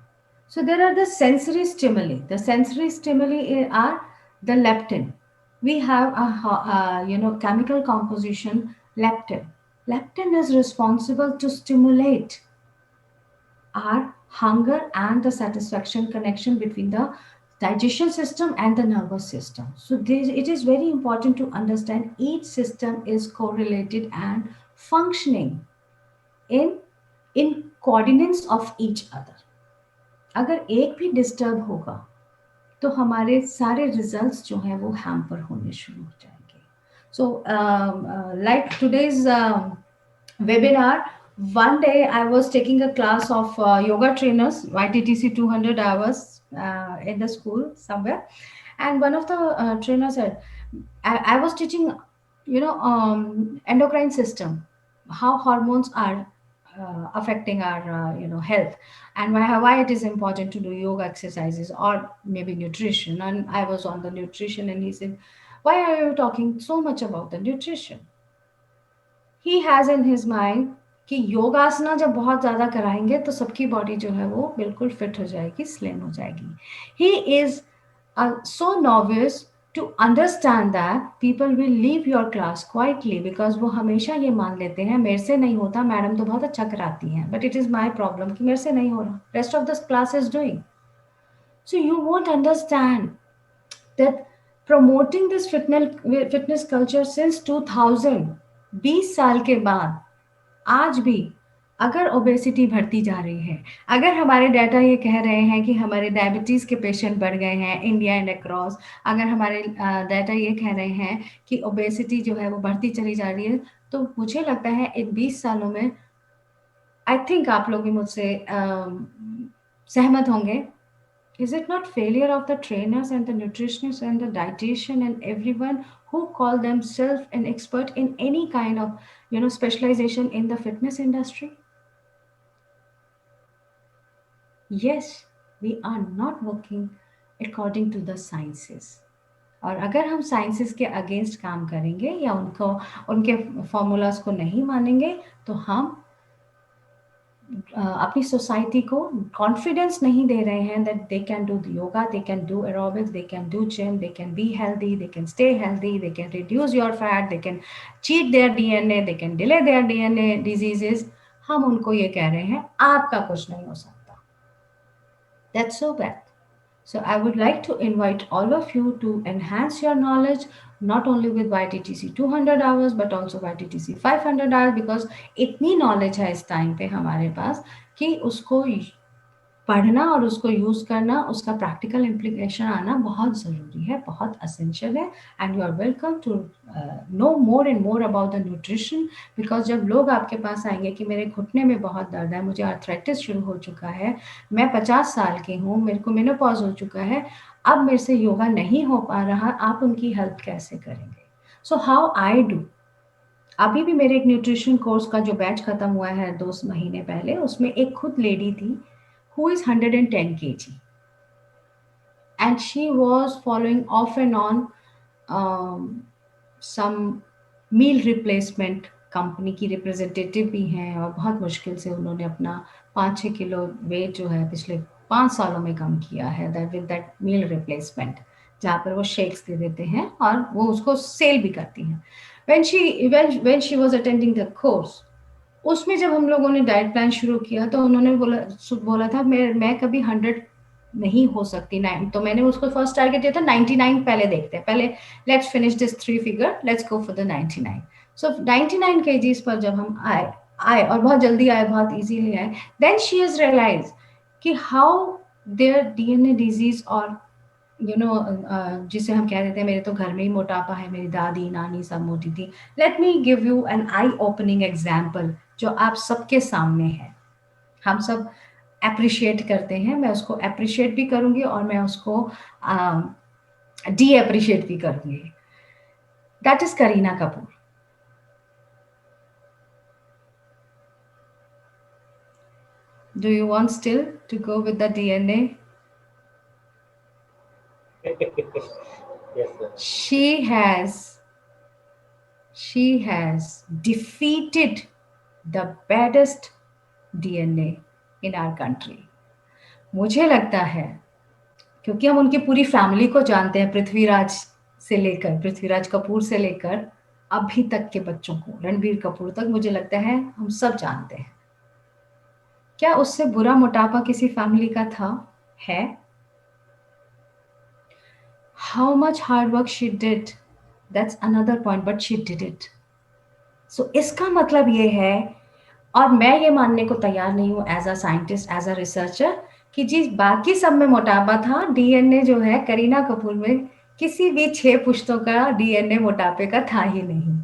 So there are the sensory stimuli. The sensory stimuli are the leptin. We have a chemical composition leptin. Leptin is responsible to stimulate our hunger and the satisfaction connection between the digestion system and the nervous system. So it is very important to understand each system is correlated and functioning in in coordinates of each other. अगर एक भी disturb होगा तो हमारे सारे results जो हैं वो हैम्पर होने शुरू हो जाएंगे. So like today's webinar, one day I was taking a class of yoga trainers, YTTC 200 hours in the school somewhere, and one of the trainers said, I was teaching, endocrine system, how hormones are affecting our health, and why it is important to do yoga exercises or maybe nutrition. And I was on the nutrition, and he said, why are you talking so much about the nutrition? He has in his mind कि योगासना जब बहुत ज़्यादा कराएंगे तो सबकी body जो है वो बिल्कुल फिट हो जाएगी, स्लिम हो जाएगी. He is so novice to understand that people will leave your class quietly because वो हमेशा ये मान लेते हैं मेरे से नहीं होता, मैडम तो बहुत अच्छा कराती हैं, but it is my problem कि मेरे से नहीं हो रहा, rest of the class is doing. So you won't understand that promoting this fitness culture since 2000, 20 साल के बाद आज भी अगर ओबेसिटी बढ़ती जा रही है, अगर हमारे डाटा ये कह रहे हैं कि हमारे डायबिटीज़ के पेशेंट बढ़ गए हैं इंडिया एंड अक्रॉस, अगर हमारे डाटा ये कह रहे हैं कि ओबेसिटी जो है वो बढ़ती चली जा रही है, तो मुझे लगता है इन 20 सालों में आई थिंक आप लोग भी मुझसे सहमत होंगे. Is it not failure of the trainers and the nutritionists and the dietitian and everyone who call themselves an expert in any kind of specialization in the fitness industry? Yes, we are not working according to the sciences. और अगर हम sciences के against काम करेंगे या उनको उनके formulas को नहीं मानेंगे तो हम अपनी सोसाइटी को कॉन्फिडेंस नहीं दे रहे हैं that they can do yoga, they can do aerobics, they can do gym, they can be healthy, they can stay healthy, they can reduce your fat, they can cheat there DNA, they can delay there DNA diseases. हम उनको ये कह रहे हैं आपका कुछ नहीं हो सकता. That's so bad. So I would like to invite all of you to enhance your knowledge not only with YTTC 200 hours but also YTTC 500 hours because इतनी knowledge है इस टाइम पे हमारे पास कि उसको पढ़ना और उसको यूज़ करना, उसका प्रैक्टिकल इम्प्लीकेशन आना बहुत ज़रूरी है, बहुत असेंशियल है. And you are welcome to know more and more about the nutrition because जब लोग आपके पास आएंगे कि मेरे घुटने में बहुत दर्द है, मुझे आर्थराइटिस शुरू हो चुका है, मैं 50 साल की हूँ, मेरे को मेनोपॉज हो चुका है, अब मेरे से योगा नहीं हो पा रहा, आप उनकी हेल्प कैसे करेंगे? So how I do. अभी भी मेरे एक न्यूट्रिशन कोर्स का जो बैच खत्म हुआ है 2 महीने पहले, उसमें एक खुद लेडी थी who is 110 kg and she was following off and on some meal replacement company की रिप्रेजेंटेटिव भी हैं और बहुत मुश्किल से उन्होंने अपना 5-6 किलो वेट जो है पिछले 5 सालों में कम किया है that with that meal replacement. जहाँ पर वो शेक्स दे देते हैं और वो उसको सेल भी करती हैं. when she was attending the course, उसमें जब हम लोगों ने डाइट प्लान शुरू किया तो उन्होंने बोला था मैं कभी 100 नहीं हो सकती. 9, तो मैंने उसको फर्स्ट टारगेट दिया था 99. पहले देखते हैं, पहले let's finish this 3 figure, let's go for the 99. So 99 KGs पर जब हम आए आए और बहुत जल्दी आए, बहुत इजीली आए, देन शी हैज रियलाइज कि हाउ देयर डीएनए डिजीज और जिसे हम कह देते हैं मेरे तो घर में ही मोटापा है, मेरी दादी नानी सब मोटी थी. Let me give you an eye opening example जो आप सबके सामने है. हम सब अप्रिशिएट करते हैं, मैं उसको अप्रिशिएट भी करूंगी और मैं उसको डी अप्रिशिएट भी करूंगी. That is Kareena Kapoor. Do you want still to go with the DNA? Yes, sir. She has she has defeated the baddest DNA in our country. मुझे लगता है क्योंकि हम उनकी पूरी फैमिली को जानते हैं, पृथ्वीराज कपूर से लेकर अभी तक के बच्चों को, रणबीर कपूर तक, मुझे लगता है हम सब जानते हैं. क्या उससे बुरा मोटापा किसी फैमिली का था? है. How much hard work she did, that's another point, but she did it. So इसका मतलब ये है, और मैं ये मानने को तैयार नहीं हूँ as a scientist, as a researcher, कि जी बाकी सब में मोटापा था, डीएनए जो है करीना कपूर में किसी भी 6 पुश्तों का डीएनए मोटापे का था ही नहीं.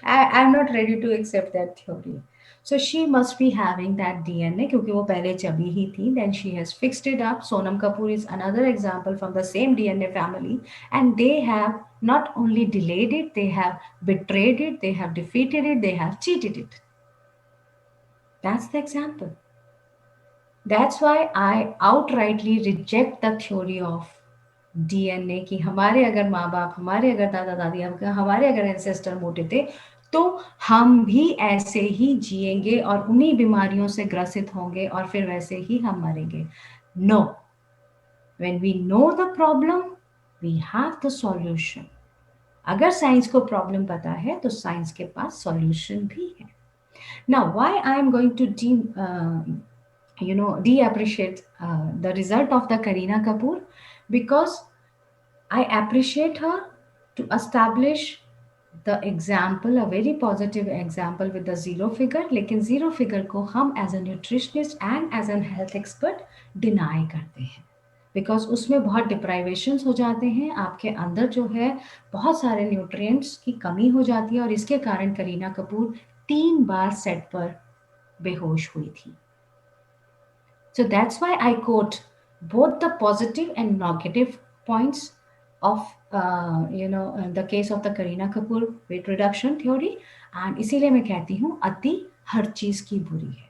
I'm not ready to accept that theory. So she must be having that DNA क्योंकि वो पहले चबी ही थी. Then she has fixed it up. Sonam Kapoor is another example from the same DNA family, and they have not only delayed it, they have betrayed it, they have defeated it, they have cheated it. That's the example. That's why I outrightly reject the theory of DNA कि हमारे अगर माँ बाप, हमारे अगर दादा दादी, हमारे अगर एंसेस्टर मोटे थे तो हम भी ऐसे ही जिएंगे और उन्हीं बीमारियों से ग्रसित होंगे और फिर वैसे ही हम मरेंगे. No. When we know the problem we have the solution. अगर साइंस को प्रॉब्लम पता है तो साइंस के पास सॉल्यूशन भी है. Now why I am going to de-appreciate the result of the Kareena Kapoor, because I appreciate her to establish the example, a very positive example with the zero figure. लेकिन zero figure को हम as a nutritionist and as an health expert deny करते हैं, because उसमें बहुत डिप्राइवेशंस हो जाते हैं, आपके अंदर जो है बहुत सारे न्यूट्रिएंट्स की कमी हो जाती है और इसके कारण करीना कपूर 3 बार सेट पर बेहोश हुई थी. So that's why I quote both the positive and negative points of the case of the Kareena Kapoor weight reduction theory, and इसीलिए मैं कहती हूँ अति हर चीज़ की बुरी है.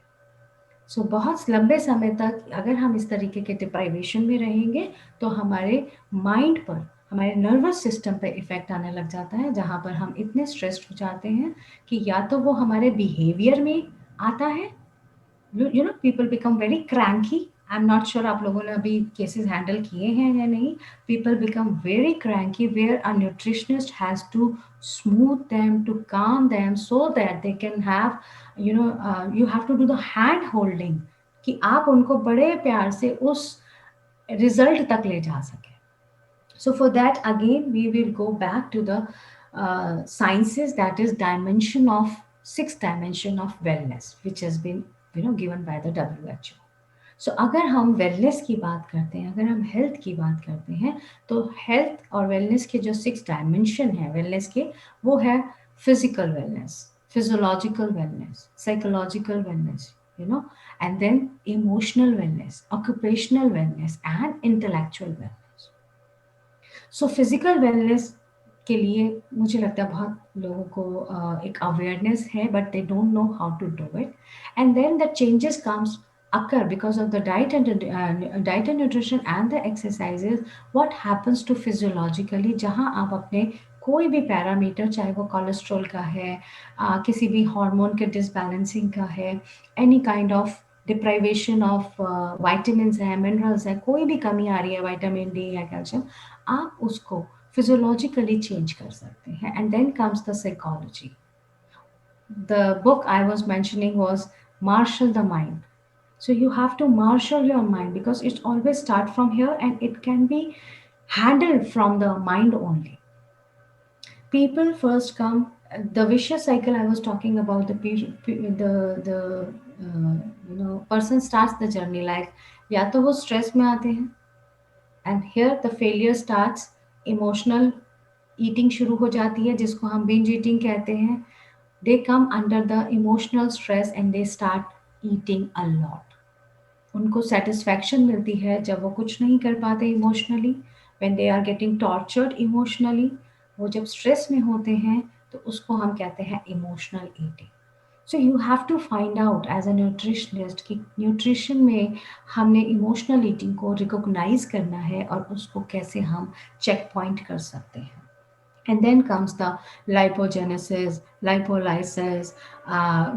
सो बहुत लंबे समय तक अगर हम इस तरीके के डिप्राइवेशन में रहेंगे तो हमारे माइंड पर, हमारे नर्वस सिस्टम पे इफेक्ट आने लग जाता है, जहाँ पर हम इतने स्ट्रेस्ड हो जाते हैं कि या तो वो हमारे बिहेवियर में आता है. People become very cranky. I am not sure आप लोगों ने अभी केसेस हैंडल किए हैं या नहीं. People become very cranky where a nutritionist has to smooth them, to calm them so that they can have, you have to do the hand holding कि आप उनको बड़े प्यार से उस रिजल्ट तक ले जा सके. So for that again we will go back to the sciences, that is dimension of sixth dimension of wellness which has been given by the WHO. So अगर हम वेलनेस की बात करते हैं, अगर हम हेल्थ की बात करते हैं, तो हेल्थ और वेलनेस के जो 6 डायमेंशन है वेलनेस के, वो है physical wellness, physiological wellness, psychological wellness, and then emotional wellness, occupational wellness and intellectual wellness. So physical wellness के लिए मुझे लगता है बहुत लोगों को एक अवेयरनेस है, but they don't know how to do it. And then the changes comes occur because of the diet and nutrition and the exercises. What happens to physiologically, जहाँ आप अपने कोई भी पैरामीटर, चाहे वो कोलेस्ट्रॉल का है, किसी भी हार्मोन के डिसबैलेंसिंग का है, any kind of deprivation of vitamin है, मिनरल्स है, कोई भी कमी आ रही है, विटामिन डी या कैल्शियम, आप उसको फिजियोलॉजिकली चेंज कर सकते हैं. And then comes the psychology. The book I was mentioning was Marshal the Mind. So you have to marshal your mind because it always start from here and it can be handled from the mind only. People first come, the vicious cycle I was talking about. The person starts the journey like या तो वो stress में आते हैं, and here the failure starts. Emotional eating शुरू हो जाती है जिसको हम binge eating कहते हैं. They come under the emotional stress and they start eating a lot. उनको सेटिस्फैक्शन मिलती है जब वो कुछ नहीं कर पाते emotionally. When they are getting tortured emotionally, वो जब स्ट्रेस में होते हैं तो उसको हम कहते हैं emotional eating. So you have to find out as a nutritionist कि न्यूट्रिशन में हमने इमोशनल ईटिंग को रिकॉग्नाइज करना है और उसको कैसे हम चेक पॉइंट कर सकते हैं. And then comes the lipogenesis, lipolysis,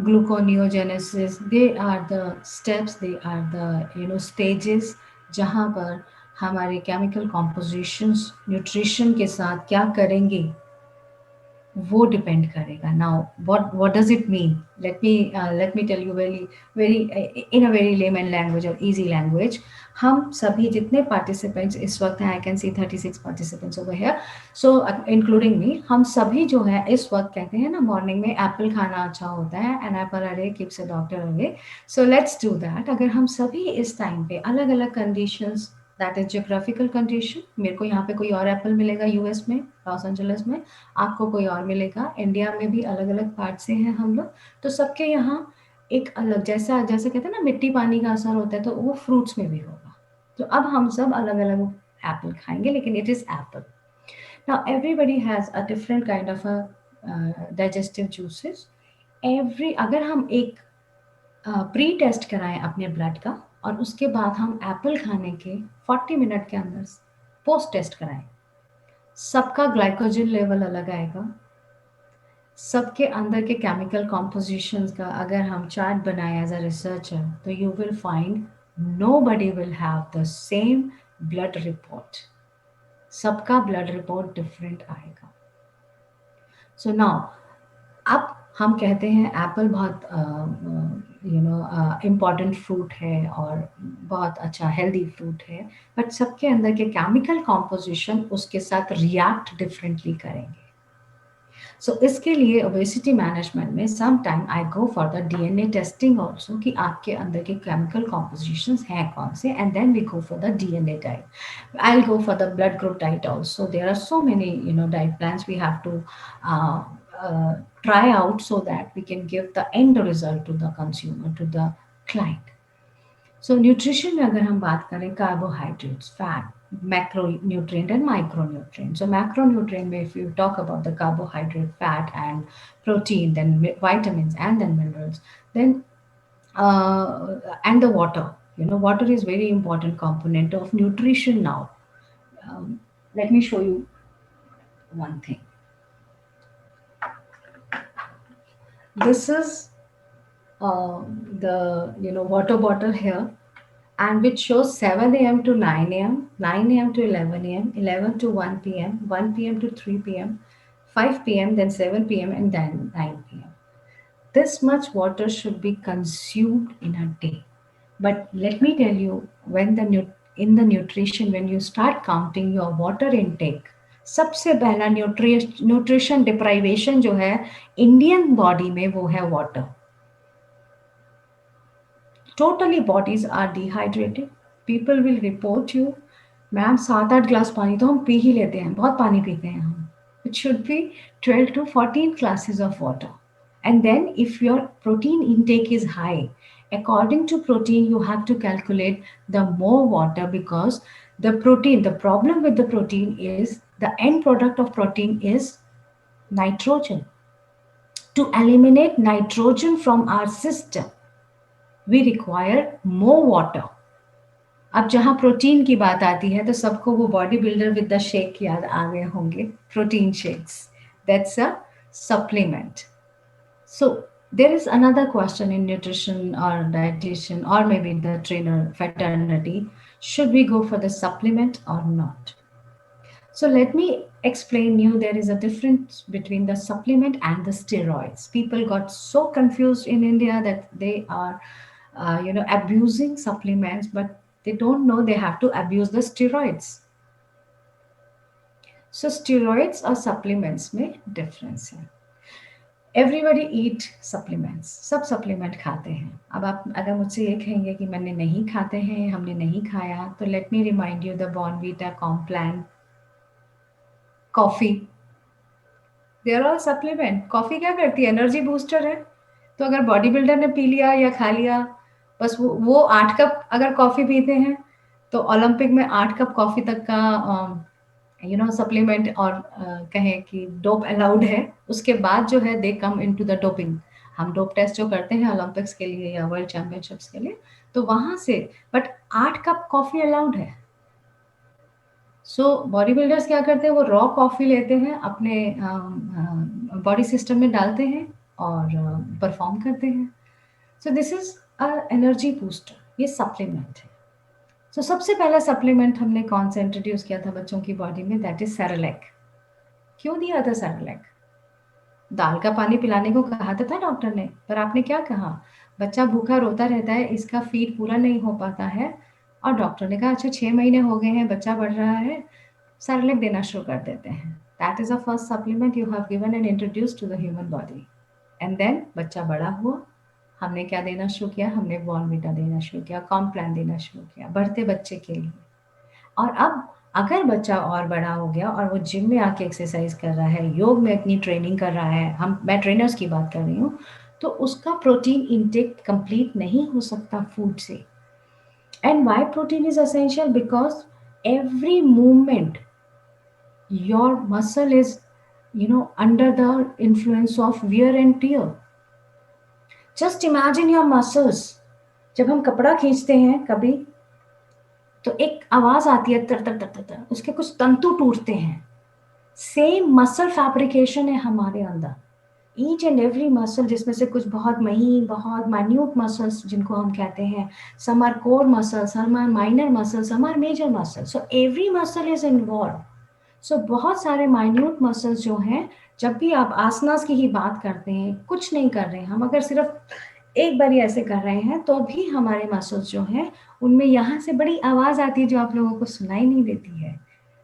gluconeogenesis. They are the steps, they are the stages जहाँ पर हमारे chemical compositions nutrition के साथ क्या करेंगे वो डिपेंड करेगा. Now what does it mean? Let me tell you very very in a very layman language और इजी लैंग्वेज. हम सभी जितने पार्टिसिपेंट्स इस वक्त हैं, I can see 36 participants over here, so including me, हम सभी जो है इस वक्त कहते हैं ना मॉर्निंग में एप्पल खाना अच्छा होता है, एन एप्पल अरे keeps a doctor away. So let's do that. अगर हम सभी इस टाइम पे अलग अलग conditions, that is geographical condition, मेरे को यहाँ पे कोई और एप्पल मिलेगा यूएस में, लॉस एंजलिस में, आपको कोई और मिलेगा. इंडिया में भी अलग अलग पार्ट से हैं हम लोग, तो सबके यहाँ एक अलग, जैसा जैसे कहते हैं ना मिट्टी पानी का असर होता है, तो वो फ्रूट्स में भी होगा. तो अब हम सब अलग अलग एप्पल खाएंगे, लेकिन it is Apple. Now everybody has a different kind of a digestive juices. Every अगर हम एक प्री टेस्ट कराएं अपने ब्लड का और उसके बाद हम एप्पल खाने के 40 मिनट के अंदर पोस्ट टेस्ट कराएं, सबका ग्लाइकोजन लेवल अलग आएगा. सबके अंदर के केमिकल कॉम्पोजिशंस का अगर हम चार्ट बनाए एज अ रिसर्चर, तो you will find nobody will have the same blood report. सबका ब्लड रिपोर्ट डिफरेंट आएगा. सो नाउ अब हम कहते हैं एप्पल बहुत इम्पॉर्टेंट फ्रूट है और बहुत अच्छा हेल्दी फ्रूट है, बट सबके अंदर के केमिकल कॉम्पोजिशन उसके साथ रिएक्ट डिफरेंटली करेंगे. सो इसके लिए ओबेसिटी मैनेजमेंट में some time I go for the DNA testing also कि आपके अंदर के केमिकल कॉम्पोजिशंस हैं कौन से, and then we go for the DNA diet. I will go for the blood group diet also. There are so many diet plans we have to try out so that we can give the end result to the consumer, to the client. So nutrition में अगर हम बात करें, carbohydrates, fat, macronutrient and micronutrient. So macronutrient में if you talk about the carbohydrate, fat and protein, then vitamins and then minerals, then and the water. Water is very important component of nutrition now. Um, Let me show you one thing. This is the water bottle here, and which shows 7 a.m. to 9 a.m., 9 a.m. to 11 a.m., 11 to 1 p.m., 1 p.m. to 3 p.m., 5 p.m., then 7 p.m., and then 9 p.m. This much water should be consumed in a day. But let me tell you, in the nutrition, when you start counting your water intake, सबसे पहला nutrition deprivation जो है Indian body में वो है water. Totally bodies are dehydrated. People will report you, ma'am 7-8 glass पानी तो हम पी ही लेते हैं, बहुत पानी पीते हैं हम. It should be 12 to 14 glasses of water. And then if your protein intake is high, according to protein you have to calculate the more water, because the problem with the protein is the end product of protein is nitrogen. To eliminate nitrogen from our system, we require more water. अब जहाँ protein की बात आती है तो सबको वो body builder with the shake याद आ गए होंगे, protein shakes. That's a supplement. So there is another question in nutrition or dietitian or maybe the trainer fraternity: should we go for the supplement or not? So let me explain you there is a difference between the supplement and the steroids. People got so confused in India that they are, abusing supplements, but they don't know they have to abuse the steroids. So steroids और supplements में difference है. Everybody ईट supplements, सब supplement खाते हैं. अब आप अगर मुझसे ये कहेंगे कि मैंने नहीं खाते हैं, हमने नहीं खाया, तो let me remind you the Bournvita, Complan, coffee, they are all supplement. Coffee क्या करती है? एनर्जी बूस्टर है. तो अगर बॉडी बिल्डर ने पी लिया या खा लिया, बस वो 8 कप अगर कॉफ़ी पीते हैं तो ओलंपिक में 8 कप कॉफ़ी तक का सप्लीमेंट और कहें कि डोप अलाउड है. उसके बाद जो है दे कम इनटू द डोपिंग. हम डोप टेस्ट जो करते हैं ओलंपिक्स के लिए या वर्ल्ड चैंपियनशिप्स के लिए, तो वहां से बट 8 कप कॉफी अलाउड है. सो बॉडी बिल्डर्स क्या करते हैं, वो रॉ कॉफी लेते हैं, अपने बॉडी सिस्टम में डालते हैं और परफॉर्म करते हैं. So this is a energy booster, ये सप्लीमेंट है. तो सबसे पहला सप्लीमेंट हमने कौन सा इंट्रोड्यूस किया था बच्चों की बॉडी में? That is Cerelac. क्यों दिया था सेरेलैक? दाल का पानी पिलाने को कहा था डॉक्टर ने, पर आपने क्या कहा? बच्चा भूखा रोता रहता है, इसका फीड पूरा नहीं हो पाता है, और डॉक्टर ने कहा अच्छा 6 महीने हो गए हैं, बच्चा बढ़ रहा है, सेरेलैक देना शुरू कर देते हैं. That is the first supplement you have given and introduce to the human body. And then बच्चा बड़ा हुआ, हमने क्या देना शुरू किया? हमने बॉर्नवीटा देना शुरू किया, कॉम्प्लान देना शुरू किया बढ़ते बच्चे के लिए. और अब अगर बच्चा और बड़ा हो गया और वो जिम में आके एक्सरसाइज कर रहा है, योग में अपनी ट्रेनिंग कर रहा है, मैं ट्रेनर्स की बात कर रही हूँ, तो उसका प्रोटीन इंटेक कंप्लीट नहीं हो सकता फूड से. And why protein is essential? Because every movement your muscle is under the influence of wear and tear. Just imagine your muscles. जब हम कपड़ा खींचते हैं कभी, तो एक आवाज आती है तर तर तर तर तर, उसके कुछ तंतु टूटते हैं. सेम मसल फैब्रिकेशन है हमारे अंदर. ईच एंड एवरी मसल, जिसमें से कुछ बहुत महीन, बहुत माइन्यूट मसल्स जिनको हम कहते हैं, some are core muscle, some are minor muscle, some are major muscle. So every muscle is involve. So बहुत सारे माइन्यूट मसल्स जो हैं, जब भी आप आसनास की ही बात करते हैं, कुछ नहीं कर रहे हैं हम, अगर सिर्फ एक बार ऐसे कर रहे हैं, तो भी हमारे मसल्स जो हैं उनमें यहाँ से बड़ी आवाज आती है जो आप लोगों को सुनाई नहीं देती है.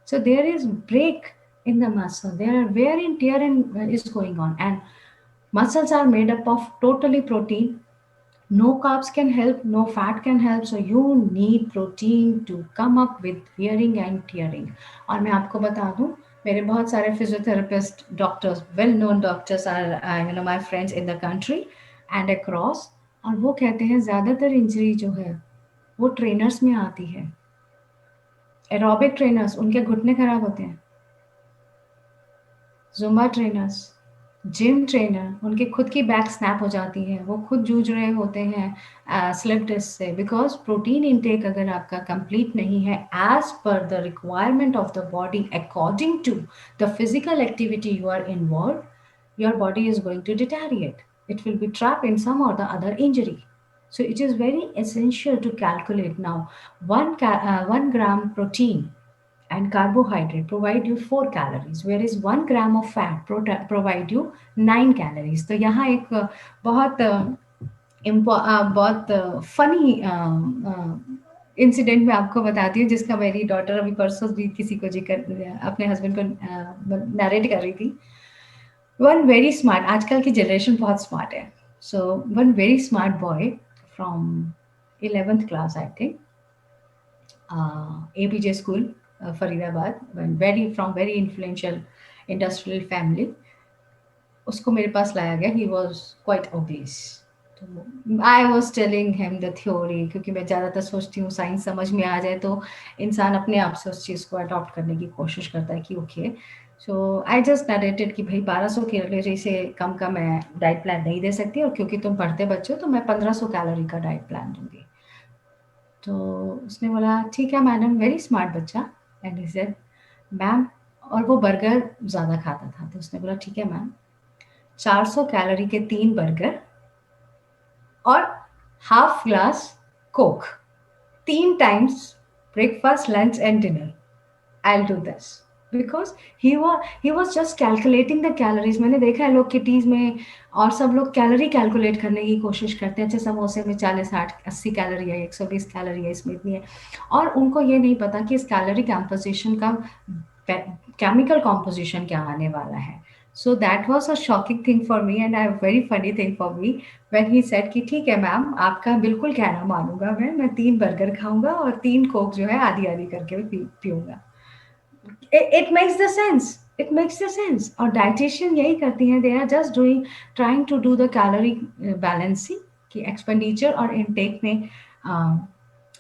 So there is break in the muscle. There are wear and tear and is going on, and muscles are made up of totally protein. No carbs can help, no fat can help. So you need protein to come up with wearing and tearing. और मैं आपको बता दूं, मेरे बहुत सारे physiotherapist doctors, well known doctors are my friends in the country and across. और वो कहते हैं ज़्यादातर इंजरी जो है वो ट्रेनर्स में आती है. एरोबिक ट्रेनर्स, उनके घुटने खराब होते हैं. जुम्बा ट्रेनर्स, जिम ट्रेनर, उनके खुद की बैक स्नैप हो जाती है, वो खुद जूझ रहे होते हैं स्लिप डिस्क से. बिकॉज प्रोटीन इनटेक अगर आपका कंप्लीट नहीं है as per the requirement of the body, according to the physical activity you are involve, your body is going to deteriorate. It will be trapped in some or the other injury. So it is very essential to calculate now 1 gram protein and carbohydrate provide you 4 calories, whereas 1 gram of fat provide you 9 calories. तो यहाँ एक बहुत बहुत funny incident मैं आपको बताती हूँ, जिसका मेरी डॉटर अभी परसों भी किसी को जिक्र अपने हस्बैंड को नरेट कर रही थी. वन वेरी स्मार्ट, आजकल की जनरेशन बहुत स्मार्ट है. So one very smart boy from 11th class I think, APJ school, Faridabad, very from very influential industrial family. उसको मेरे पास लाया गया. He was quite obese. तो I was telling him the theory, क्योंकि मैं ज़्यादातर सोचती हूँ साइंस समझ में आ जाए तो इंसान अपने आप से उस चीज़ को अडॉप्ट करने की कोशिश करता है कि okay. So I just narrated कि भाई 1200 कैलोरी से कम का मैं डाइट प्लान नहीं दे सकती, और क्योंकि तुम पढ़ते बच्चे हो तो मैं 1500 कैलोरी का डाइट प्लान दूंगी. तो उसने बोला ठीक है मैडम, वेरी स्मार्ट बच्चा. एंड ही सेड मैम, और वो बर्गर ज़्यादा खाता था, तो उसने बोला ठीक है मैम, 400 कैलोरी के 3 बर्गर और half glass Coke, 3 times breakfast, lunch and dinner. I will do this. Because he was just calculating the calories. मैंने देखा है लोग किटीज में और सब लोग कैलोरी कैलकुलेट करने की कोशिश करते हैं, अच्छा समोसे में 40 60 80 कैलोरी है, 120 कैलोरी है, इसमें इतनी है। और उनको ये नहीं पता कि इस कैलोरी कंपोजिशन का केमिकल कॉम्पोजिशन क्या आने वाला है। So that was a shocking thing for me and I very funny thing for me when he said कि ठीक है मैम, आपका बिल्कुल कहना मानूंगा, मैं 3 बर्गर खाऊंगा और 3 कोक जो है आधी आधी करके पीऊंगा। It makes the sense, it makes the sense। और डाइटिशियन यही करती हैं, they are just doing, trying to do the calorie balancing, कि एक्सपेंडिचर और इनटेक में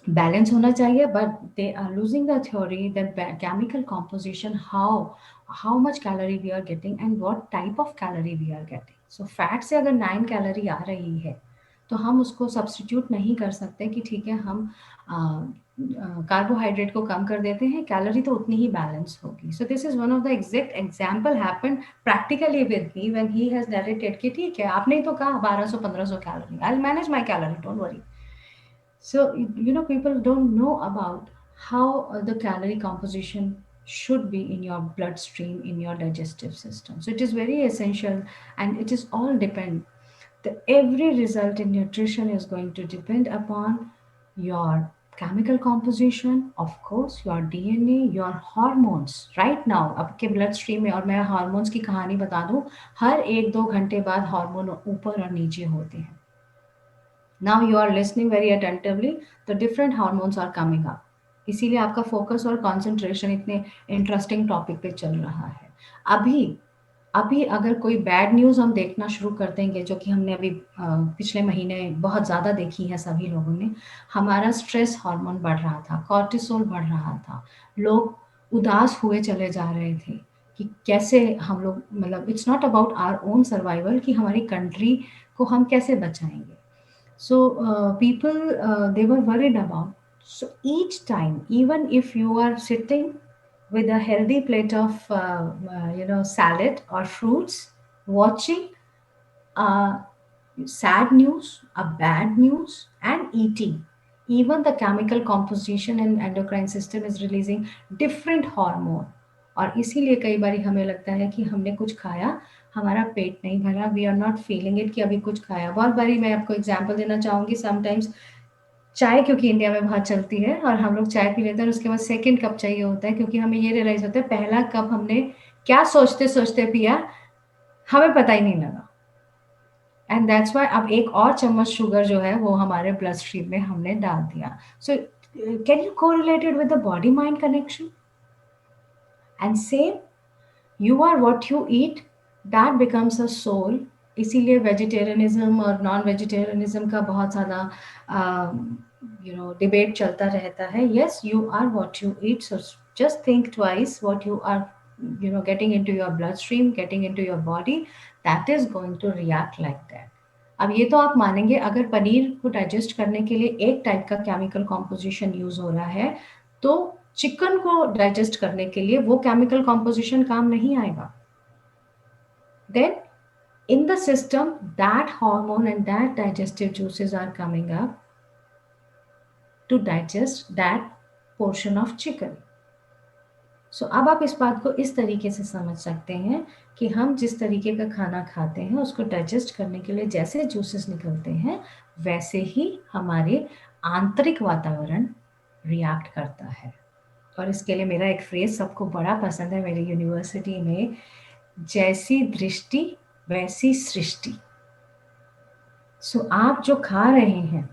बैलेंस होना चाहिए, but they are losing the theory that chemical composition, how much calorie we are getting and what type of calorie we are getting. So fat से अगर 9 calorie आ रही है तो हम उसको सब्सटीट्यूट नहीं कर सकते कि ठीक है हम कार्बोहाइड्रेट को कम कर देते हैं, कैलोरी तो उतनी ही बैलेंस होगी। So this is one of the exact example happen practically with me when he has narrated कि ठीक है आपने ही तो कहा 1200 1500 calorie, I will manage my calorie, don't worry. So, people don't know about how the calorie composition should be in your bloodstream, in your digestive system. So, it is very essential and it is all depend. Every result in nutrition is going to depend upon your chemical composition, of course, your DNA, your hormones. Right now, आपके blood stream में, और मैं hormones की कहानी बता दूं, हर 1 2 घंटे बाद हार्मोन ऊपर और नीचे होते हैं। Now you are listening very attentively, the different hormones are coming up. इसीलिए आपका फोकस और कंसंट्रेशन इतने इंटरेस्टिंग टॉपिक पे चल रहा है। अभी अभी अगर कोई बैड न्यूज़ हम देखना शुरू कर देंगे, जो कि हमने अभी पिछले महीने बहुत ज़्यादा देखी है सभी लोगों ने, हमारा स्ट्रेस हार्मोन बढ़ रहा था, कॉर्टिसोल बढ़ रहा था, लोग उदास हुए चले जा रहे थे कि कैसे हम लोग, मतलब it's not about our own survival कि हमारी कंट्री को हम कैसे बचाएंगे। So people, they were worried about. So each time, even if you are sitting with a healthy plate of salad or fruits, watching a sad news, a bad news, and eating, even the chemical composition and endocrine system is releasing different hormone। और इसीलिए कई बार हमें लगता है कि हमने कुछ खाया, हमारा पेट नहीं भरा, we are not feeling it कि अभी कुछ खाया। बहुत बारी मैं आपको एग्जांपल देना चाहूँगी, समटाइम्स चाय, क्योंकि इंडिया में बहुत चलती है और हम लोग चाय पी लेते हैं और उसके बाद सेकंड कप चाहिए होता है, क्योंकि हमें ये रियलाइज होता है पहला कप हमने क्या सोचते सोचते पिया, हमें पता ही नहीं लगा। एंड दैट्स वाई अब एक और चम्मच शुगर जो है वो हमारे ब्लड स्ट्रीम में हमने डाल दिया। So can you correlated with the body mind connection? And same, you are what you eat, that becomes a soul. इसीलिए वेजिटेरियनिज्म और नॉन वेजिटेरियनिज्म का बहुत ज़्यादा डिबेट चलता रहता है। Yes, you are what you eat, so just think twice what you are getting into your bloodstream, getting into your body, that is going to react like that। अब ये तो आप मानेंगे, अगर पनीर को डाइजेस्ट करने के लिए एक टाइप का केमिकल कॉम्पोजिशन यूज हो रहा है, तो चिकन को डाइजेस्ट करने के लिए वो केमिकल कॉम्पोजिशन काम नहीं आएगा। Then in the system, that hormone and that digestive juices are coming up to digest that portion of chicken। सो अब आप इस बात को इस तरीके से समझ सकते हैं कि हम जिस तरीके का खाना खाते हैं उसको डाइजेस्ट करने के लिए जैसे जूसेस निकलते हैं, वैसे ही हमारे आंतरिक वातावरण रिएक्ट करता है। और इसके लिए मेरा एक फ्रेज सबको बड़ा पसंद है मेरी यूनिवर्सिटी में, जैसी दृष्टि वैसी सृष्टि। सो आप जो खा रहे हैं,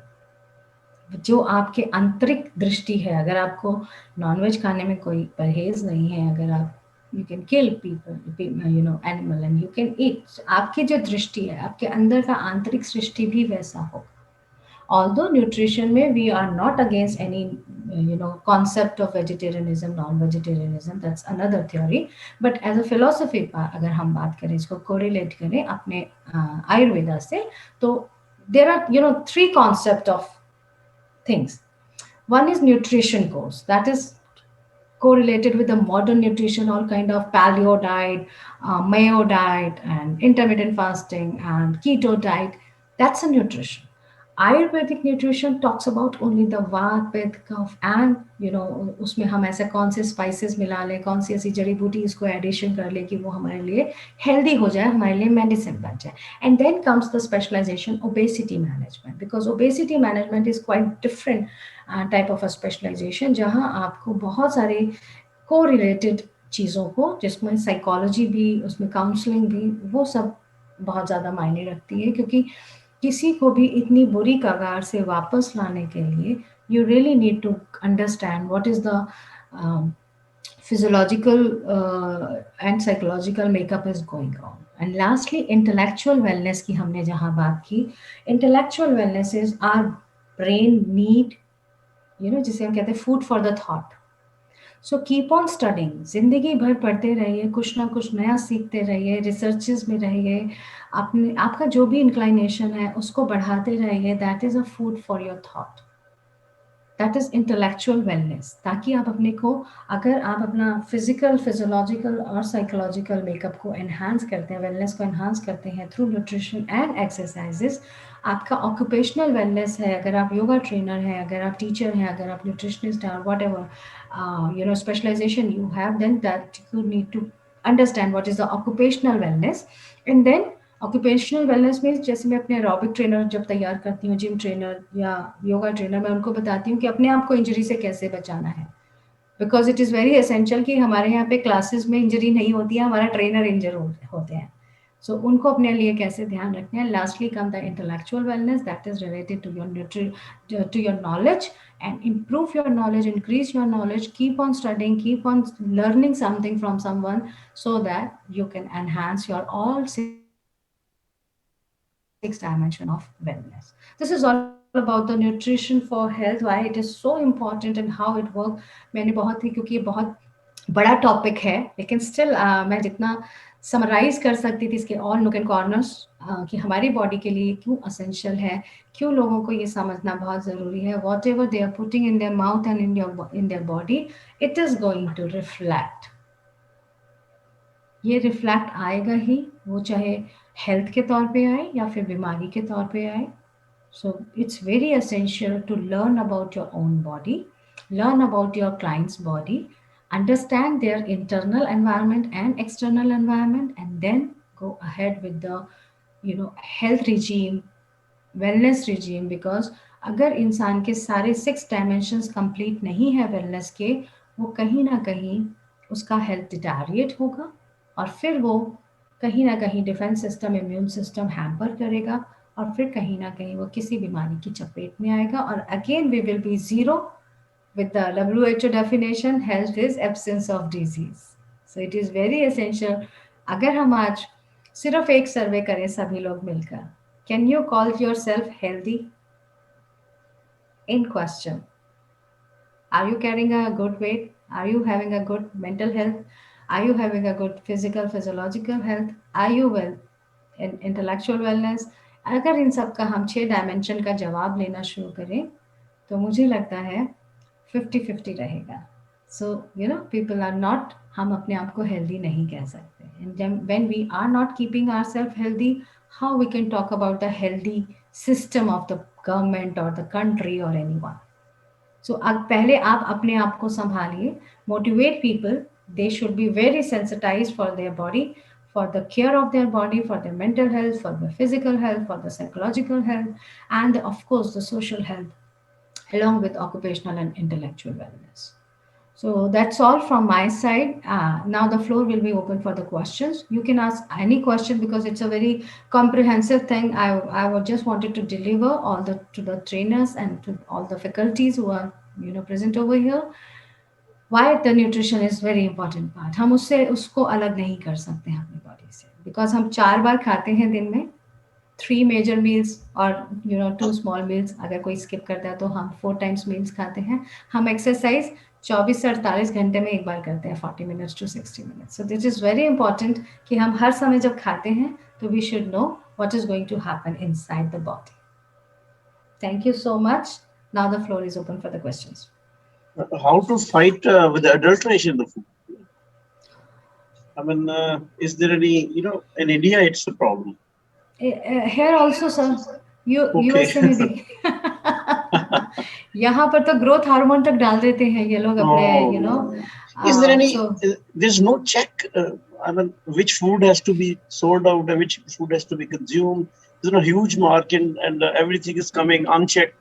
जो आपके आंतरिक दृष्टि है, अगर आपको नॉनवेज खाने में कोई परहेज नहीं है, अगर आप you can kill people, animal and you can eat, आपकी जो दृष्टि है, आपके अंदर का आंतरिक सृष्टि भी वैसा हो। although nutrition में we are not against any concept of vegetarianism, non-vegetarianism, that's another theory, but as a philosophy अगर हम बात करें, इसको correlate करें अपने आयुर्वेदा से, तो there are 3 concept of things। One is nutrition course, that is correlated with the modern nutrition, all kind of paleo diet, mayo diet, and intermittent fasting and keto diet. That's a nutrition। Ayurvedic nutrition talks about only the Vata, Pitta, Kapha and उसमें हम ऐसे कौन से spices मिला लें, कौन सी ऐसी जड़ी बूटी इसको addition कर लें कि वो हमारे लिए healthy हो जाए, हमारे लिए medicine बन जाए. And then comes the specialization obesity management, because obesity management is quite different type of a specialization, जहाँ आपको बहुत सारे co-related चीज़ों को, जिसमें साइकोलॉजी भी, उसमें काउंसलिंग भी, वो सब बहुत ज़्यादा मायने रखती है, क्योंकि किसी को भी इतनी बुरी कगार से वापस लाने के लिए you really need to understand what is the physiological and psychological makeup is going on. And lastly, intellectual wellness की हमने जहाँ बात की, intellectual wellness is our brain need, जिसे हम कहते हैं food for the thought. So keep on studying, जिंदगी भर पढ़ते रहिए, कुछ ना कुछ नया सीखते रहिए, रिसर्चेस में रहिए, अपने आपका जो भी इंक्लाइनेशन है उसको बढ़ाते रहिए. That is a food for your thought, that is intellectual wellness. ताकि आप अपने को, अगर आप अपना फिजिकल, फिजियोलॉजिकल और साइकोलॉजिकल मेकअप को एनहांस करते हैं, वेलनेस को एनहांस करते हैं थ्रू न्यूट्रिशन एंड एक्सरसाइजेस, आपका ऑक्यूपेशनल वेलनेस है, अगर आप योगा ट्रेनर हैं, अगर आप टीचर हैं, अगर आप न्यूट्रिशनिस्ट हैं, what ever specialization you have, then that you need to understand what is the occupational wellness. And then occupational wellness में, जैसे मैं अपने एरोबिक ट्रेनर जब तैयार करती हूँ, जिम ट्रेनर या योगा ट्रेनर, मैं उनको बताती हूँ कि अपने आप को इंजरी से कैसे बचाना है, because it is very essential कि हमारे यहाँ पे क्लासेस में इंजरी नहीं होती है, हमारा ट्रेनर इंजर होते हैं. सो उनको अपने लिए कैसे ध्यान रखना है. Lastly come the intellectual wellness, that is related to your knowledge, and improve your knowledge, increase your knowledge, keep on studying, keep on learning something from someone, so that you can enhance your all 6 dimension of wellness. This is all about the nutrition for health, why it is so important and how it work. मैंने बहुत ही, क्योंकि ये बहुत बड़ा topic है, लेकिन still मैं जितना समराइज कर सकती थी इसके ऑल नुक एंड कॉर्नर्स, कि हमारी बॉडी के लिए क्यों असेंशियल है, क्यों लोगों को ये समझना बहुत ज़रूरी है. Whatever they are putting in their mouth and in their body, it is going to reflect. ये रिफ्लेक्ट आएगा ही, वो चाहे हेल्थ के तौर पे आए या फिर बीमारी के तौर पे आए. So it's very essential to learn about your own body, learn about your client's body, understand their internal environment and external environment, and then go ahead with the health regime, wellness regime. Because अगर इंसान के सारे 6 dimensions complete नहीं है wellness के, वो कहीं ना कहीं उसका हेल्थ डिटैरिएट होगा, और फिर वो कहीं ना कहीं defence system, immune system hamper करेगा, और फिर कहीं ना कहीं वो किसी बीमारी की चपेट में आएगा, और again we will be zero. with the WHO definition, health is absence of disease. So it is very essential. अगर हम आज सिर्फ एक सर्वे करें सभी लोग मिलकर, can you call yourself healthy? In question, are you carrying a good weight? Are you having a good mental health? Are you having a good physical, physiological health? Are you well in intellectual wellness? अगर इन सब का हम 6 dimension का जवाब लेना शुरू करें, तो मुझे लगता है 50-50 रहेगा. सो पीपल आर नॉट, हम अपने आप को हेल्दी नहीं कह सकते. And when we are not keeping our self healthy, how we can talk about the healthy system of the government और द कंट्री और एनीवन. सो अब पहले आप अपने आप को संभालिए, motivate people, they should be very sensitize for their body, for the care of their body, for their mental health, for the physical health, for the psychological health, and of course the social health, along with occupational and intellectual wellness. So that's all from my side. Now the floor will be open for the questions. You can ask any question because it's a very comprehensive thing. I would just wanted to deliver all the to the trainers and to all the faculties who are present over here. Why the nutrition is very important part. हम उससे उसको अलग नहीं कर सकते हैं अपनी body से, because हम 4 बार खाते हैं दिन में, 3 major meals और 2 small meals. अगर कोई स्किप करता है तो हम 4 times meals खाते हैं. हम एक्सरसाइज 24 से 48 घंटे में एक बार करते हैं, 40 minutes to 60 minutes. So this is very important कि हम हर समय जब खाते हैं तो we should know what is going to happen inside the body. Thank you so much. Now the floor is open for the questions. How to fight with the adulteration of the food? I mean, is there any, in India, it's a problem. Here also, sir, Okay. USA में भी यहाँ पर तो growth hormone तक डाल देते हैं ये लोग अपने you know Oh. Is there any? So There's no check. I mean, which food has to be sold out and which food has to be consumed. There's a huge market, and everything is coming unchecked,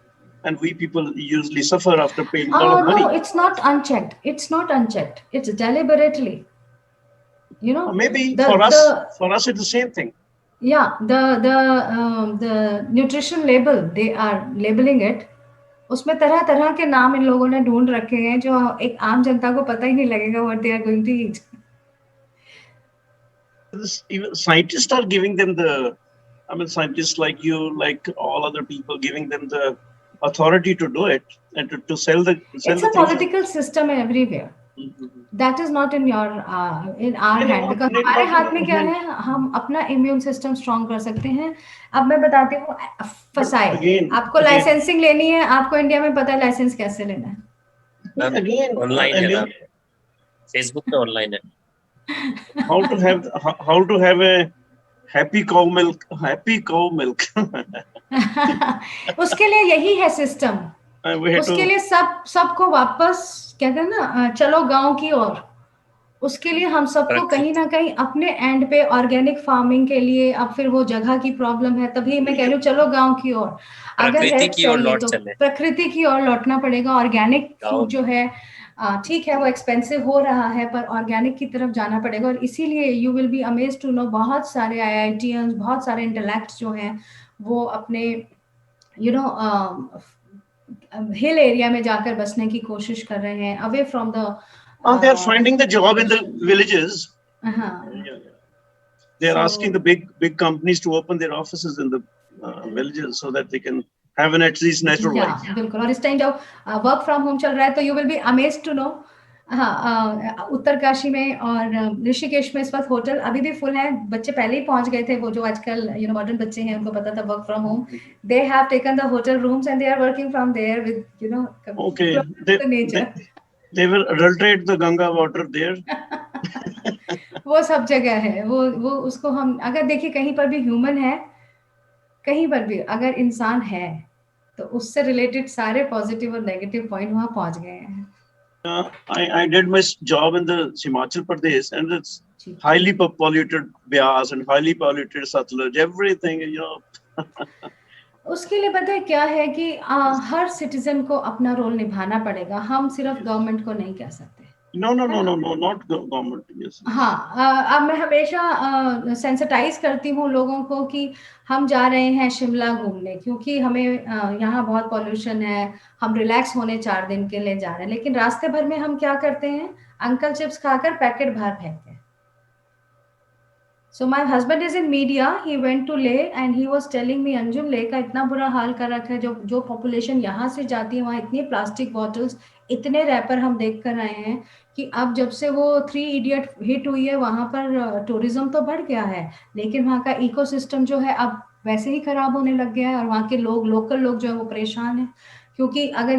and we people usually suffer after paying a lot of no, money. it's not unchecked, it's deliberately, you know, Maybe the the for us, it's the same thing. yeah, the nutrition label they are labeling it, उसमें तरह तरह के नाम इन लोगों ने ढूंढ रखे हैं जो एक आम जनता को पता ही नहीं लगेगा what they are going to eat. Even scientists are giving them the. I mean, scientists like you, like all other people, giving them the authority to do it and to sell the It's a things. political system everywhere. Mhm. That is not in our नहीं, hand, not because not हमारे in हाथ में our क्या hand. है, हम अपना immune system strong कर सकते हैं. अब मैं बताती हूँ But फसाए, आपको again, लाइसेंसिंग लेनी है, आपको इंडिया में पता है लाइसेंस कैसे लेना है. मैम again, ऑनलाइन I है mean, मैम, फेसबुक पे ऑनलाइन है. how to have a happy cow milk. उसके लिए यही है सिस्टम. We had उसके to. लिए सबको वापस कहते हैं ना, चलो गांव की ओर. उसके लिए हम सबको कहीं ना कहीं अपने एंड पे ऑर्गेनिक फार्मिंग के लिए, अब फिर वो जगह की प्रॉब्लम है, तभी मैं कह रही हूँ चलो गांव की ओर. अगर प्रकृति हेल्प की ओर चाहिए लौट तो चले. प्रकृति की ओर लौटना पड़ेगा. ऑर्गेनिक गाँव फूड जो है ठीक है, वो एक्सपेंसिव हो रहा है, पर ऑर्गेनिक की तरफ जाना पड़ेगा. और इसीलिए you will be amazed to know, बहुत सारे आईआईटीएंस, बहुत सारे इंटेलेक्ट्स जो हैं वो अपने यू नो हिल एरिया में जाकर बसने की कोशिश कर रहे हैं, away from the They are finding the job in the villages. हाँ. Yeah. They are asking the big companies to open their offices in the villages so that they can have an at least natural life. बिल्कुल. और इस time जब work from home चल रहा है तो you will be amazed to know, हाँ, उत्तरकाशी में और ऋषिकेश में इस वक्त होटल अभी भी फुल है. बच्चे पहले ही पहुंच गए थे, वो जो आजकल यू नो मॉडर्न बच्चे हैं, उनको पता था work from home. They have taken the hotel rooms and they are working from there with you know Okay, nature. they will adulterate the Ganga water there. वो सब जगह है, वो उसको हम अगर देखिए कहीं पर भी ह्यूमन है, कहीं पर भी अगर इंसान है, तो उससे रिलेटेड सारे पॉजिटिव और नेगेटिव पॉइंट वहां पहुंच गए हैं. I did my job in the Himachal Pradesh, and it's highly polluted Beas and highly polluted Satluj. Everything, you know. उसके लिए पता है क्या है कि हर सिटीजन को अपना रोल निभाना पड़ेगा. हम सिर्फ गवर्नमेंट को नहीं कह सकते. No, not government. Yes. हाँ, अब मैं हमेशा सेंसिटाइज करती हूँ लोगों को कि हम जा रहे हैं शिमला घूमने, क्योंकि हमें यहाँ बहुत पॉल्यूशन है, हम रिलैक्स होने 4 दिन के लिए जा रहे हैं, लेकिन रास्ते भर में हम क्या करते हैं, अंकल चिप्स खाकर पैकेट बाहर फेंकते हैं. So my husband is in media. He went to Leh and he was telling me, Anjum Leh का इतना बुरा हाल कर रखा है, जो पॉपुलेशन यहाँ से जाती है वहाँ इतनी प्लास्टिक बॉटल्स, इतने रैपर हम देख कर आए हैं कि अब जब से वो 3 इडियट हिट हुई है वहाँ पर टूरिज्म तो बढ़ गया है, लेकिन वहाँ का इकोसिस्टम जो है अब वैसे ही खराब होने लग गया है. और वहाँ के लोकल लोग जो है वो परेशान है, क्योंकि अगर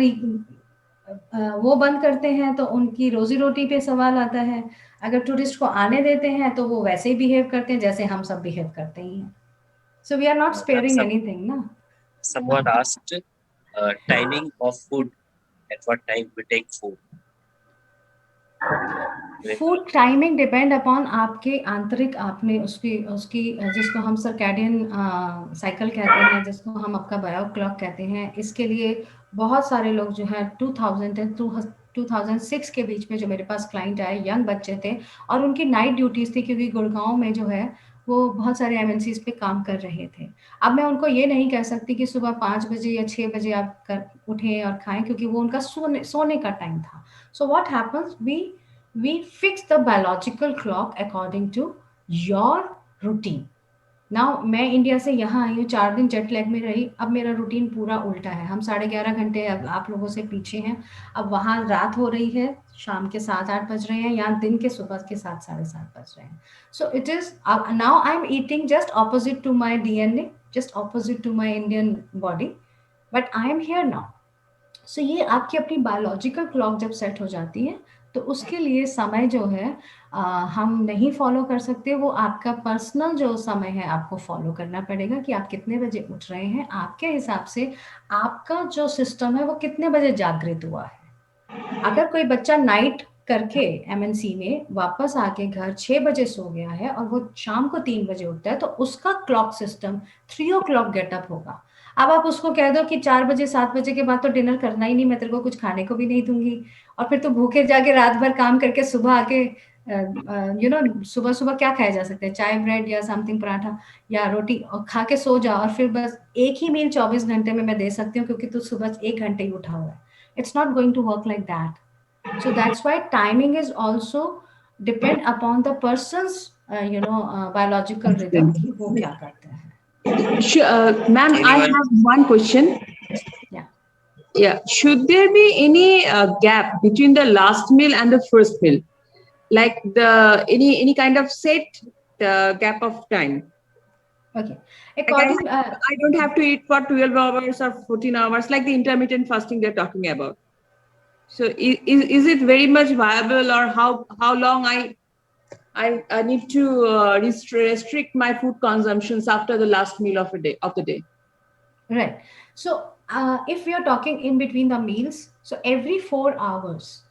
वो बंद करते हैं तो उनकी रोजी रोटी पे सवाल आता है. अगर टूरिस्ट को आने देते हैं तो वो वैसे ही बिहेव करते हैं जैसे हम सब बिहेव करते ही हैं. So we are not sparing anything ना. Someone asked timing of food, at what time we take food. Food timing depend upon आपके आंतरिक, आपने उसकी जिसको हम सर्कैडियन साइकिल कहते हैं, जिसको हम आपका बायो क्लॉक कहते हैं. इसके लिए बहुत सारे लोग जो है 2000 and 2006 के बीच में जो मेरे पास क्लाइंट आए, यंग बच्चे थे और उनकी नाइट ड्यूटीज थी, क्योंकि गुड़गांव में जो है वो बहुत सारे एमएनसीज पे काम कर रहे थे. अब मैं उनको ये नहीं कह सकती कि सुबह 5 बजे या 6 बजे आप उठें और खाएं, क्योंकि वो उनका सोने का टाइम था. So what happens, we fix the biological clock according to your routine. Now मैं इंडिया से यहाँ आई हूँ, 4 दिन जेट लैग में रही, अब मेरा रूटीन पूरा उल्टा है. हम 11:30 अब आप लोगों से पीछे हैं. अब वहाँ रात हो रही है, शाम के 7-8 बज रहे हैं, यहाँ दिन के सुबह के 7-7:30 बज रहे हैं. So it is now I am eating just opposite to my DNA, just opposite to my Indian body, but I am here now. So ये आपकी अपनी बायोलॉजिकल क्लॉक जब सेट हो जाती है तो उसके लिए समय जो है हम नहीं फॉलो कर सकते, वो आपका पर्सनल जो समय है आपको फॉलो करना पड़ेगा कि आप कितने बजे उठ रहे हैं, आपके हिसाब से आपका जो सिस्टम है वो कितने बजे जागृत हुआ है। अगर कोई बच्चा नाइट करके एमएनसी में वापस आके घर 6 बजे सो गया है और वो शाम को 3 बजे उठता है, तो उसका क्लॉक सिस्टम 3 o'clock गेटअप होगा। अब आप उसको कह दो कि 4 बजे 7 बजे के बाद तो डिनर करना ही नहीं, मैं तेरे को कुछ खाने को भी नहीं दूंगी, और फिर तो भूखे जाके रात भर काम करके सुबह आके सुबह सुबह क्या खाया जा सकता है, चाय ब्रेड या समथिंग, पराठा या रोटी, और खा के सो जाओ, और फिर बस एक ही मील 24 घंटे में मैं दे सकती हूँ क्योंकि तू सुबह 1 घंटे ही उठा हुआ है। It's not going to work like that. So that's why timing is also depend upon the person's biological rhythm कि वो क्या करते हैं. Ma'am, I Anyone? have one question. Yeah. Yeah, should there be any gap between the last meal and the first meal, like any kind of set gap of time? Okay. Like According I don't have to eat for 12 hours or 14 hours, like the intermittent fasting they're talking about. So is it very much viable, or how long I need to restrict my food consumptions after the last meal of the day? Right. So if we are talking in between the meals, so every 4 hours